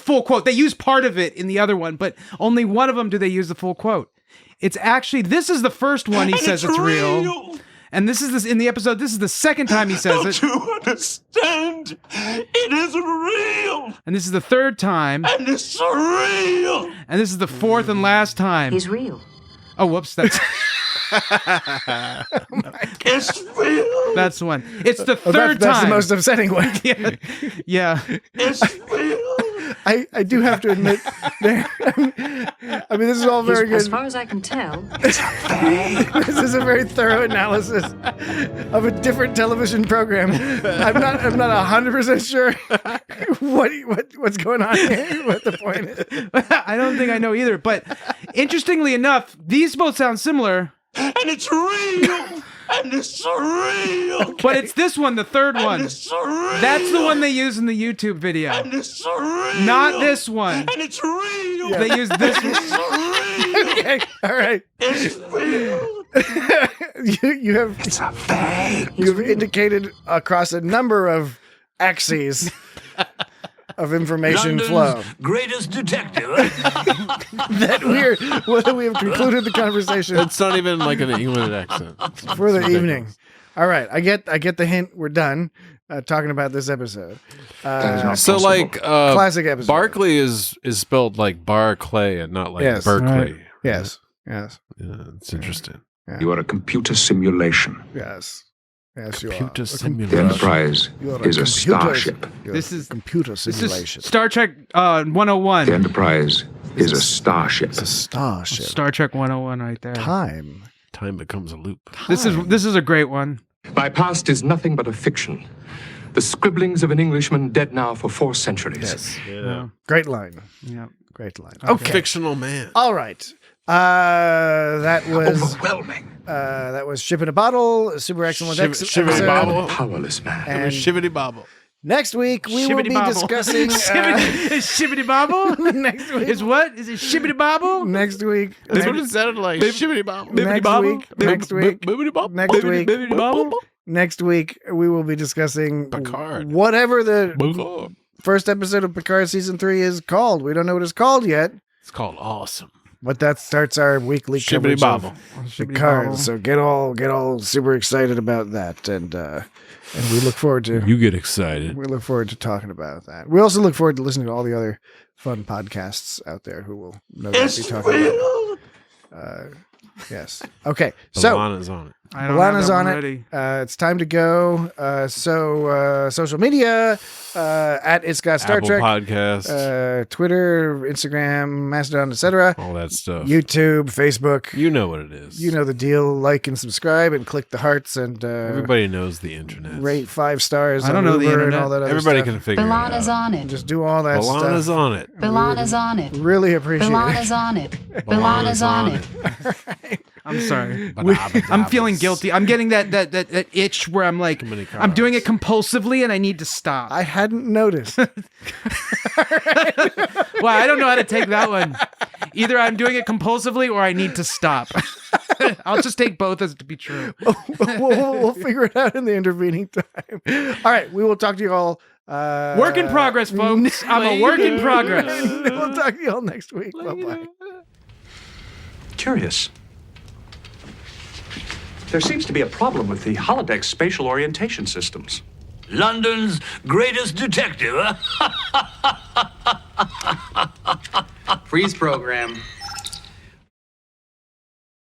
full quote. They use part of it in the other one, but only one of them do they use the full quote. It's actually, this is the first one he says it's real. And this in the episode, this is the second time he says it. Don't you understand? It isn't real. And this is the third time. And it's surreal. And this is the fourth and last time. He's real. Oh, whoops. That's It's real. That's the one. It's the third That's the time. most upsetting one. Yeah. It's real. I do have to admit, I mean, this is all very As good. far as I can tell. This is a very thorough analysis of a different television program. I'm not 100% sure what's going on here, what the point is. I don't think I know either. But interestingly enough, these both sound similar. And it's real. And it's real. But it's this one, the third one. It's real. That's the one they use in the YouTube video. And it's real. Not this one. And it's real. They use this one. It's real. Okay, all right. It's real. You have. It's a fake. You've indicated across a number of axes of information flow Greatest detective. whether we have concluded the conversation It's not even like an England accent. for the evening. All right, I get the hint. We're done talking about this episode. So like Classic episode. Barclay is spelled like Barclay and not like Yes. Berkeley. Right. Yes, Yeah, it's interesting. You are a computer simulation. yes, you Computer are. The simulation. Enterprise You are is a computer- starship. you're This is- computer This simulation. is Star Trek 101. The Enterprise is a starship. It's a starship. Star Trek 101 right there. Time. Time becomes a loop. This is a great one. My past is nothing but a fiction. The scribblings of an Englishman dead now for 4 centuries. Yeah. Great line. Yeah. Great line. A Okay. fictional man. All right. That was Overwhelming. that was Ship in a Bottle, a super excellent Shibbity episode. bobble. Powerless man. And Shibbity bobble. next week we will be Shibbity bobble. discussing Is shibbity bobble? next week. Is what? Is it shibbity bobble? Next week. That's what it sounded like. Shibbity bobble. Next week. Bibbity bobble. Next week. Bibbity bobble? Next week we will be discussing Picard. whatever the Picard. first episode of Picard season 3 is called. We don't know what it's called yet, It's called Awesome. but that starts our weekly Shibbity coverage bobble. of Picard. So get all super excited about that, and we look forward to You get excited. we look forward to talking about that. We also look forward to listening to all the other fun podcasts out there who will no doubt be talking about. Yes. Okay. So Alana's on it. I don't have Alana's that on one it. ready. It's time to go. So social media at It's Got Star Apple Trek, Podcast. Twitter, Instagram, Mastodon, etc. All that stuff. YouTube, Facebook. You know what it is. You know the deal. Like and subscribe and click the hearts and Everybody knows the internet. rate 5 stars. I don't on know the Uber internet. and all that other Everybody stuff. can figure Bilana's it out. on it. Just do all that Alana's stuff. on it. Bilana's on it. Really appreciate Bilana's it. on it. Bilana's on it. I'm sorry. Ba-da-ba-da-ba. I'm feeling guilty. I'm getting that itch where I'm like, many I'm doing it carbs. compulsively and I need to stop. I hadn't noticed. Well, I don't know how to take that one. Either I'm doing it compulsively or I need to stop. I'll just take both as to be true. we'll figure it out in the intervening time. All right, we will talk to you all. Work in progress, folks. I'm a work in progress. We'll talk to you all next week. Bye-bye. Curious. There seems to be a problem with the holodeck spatial orientation systems. London's greatest detective. Freeze program.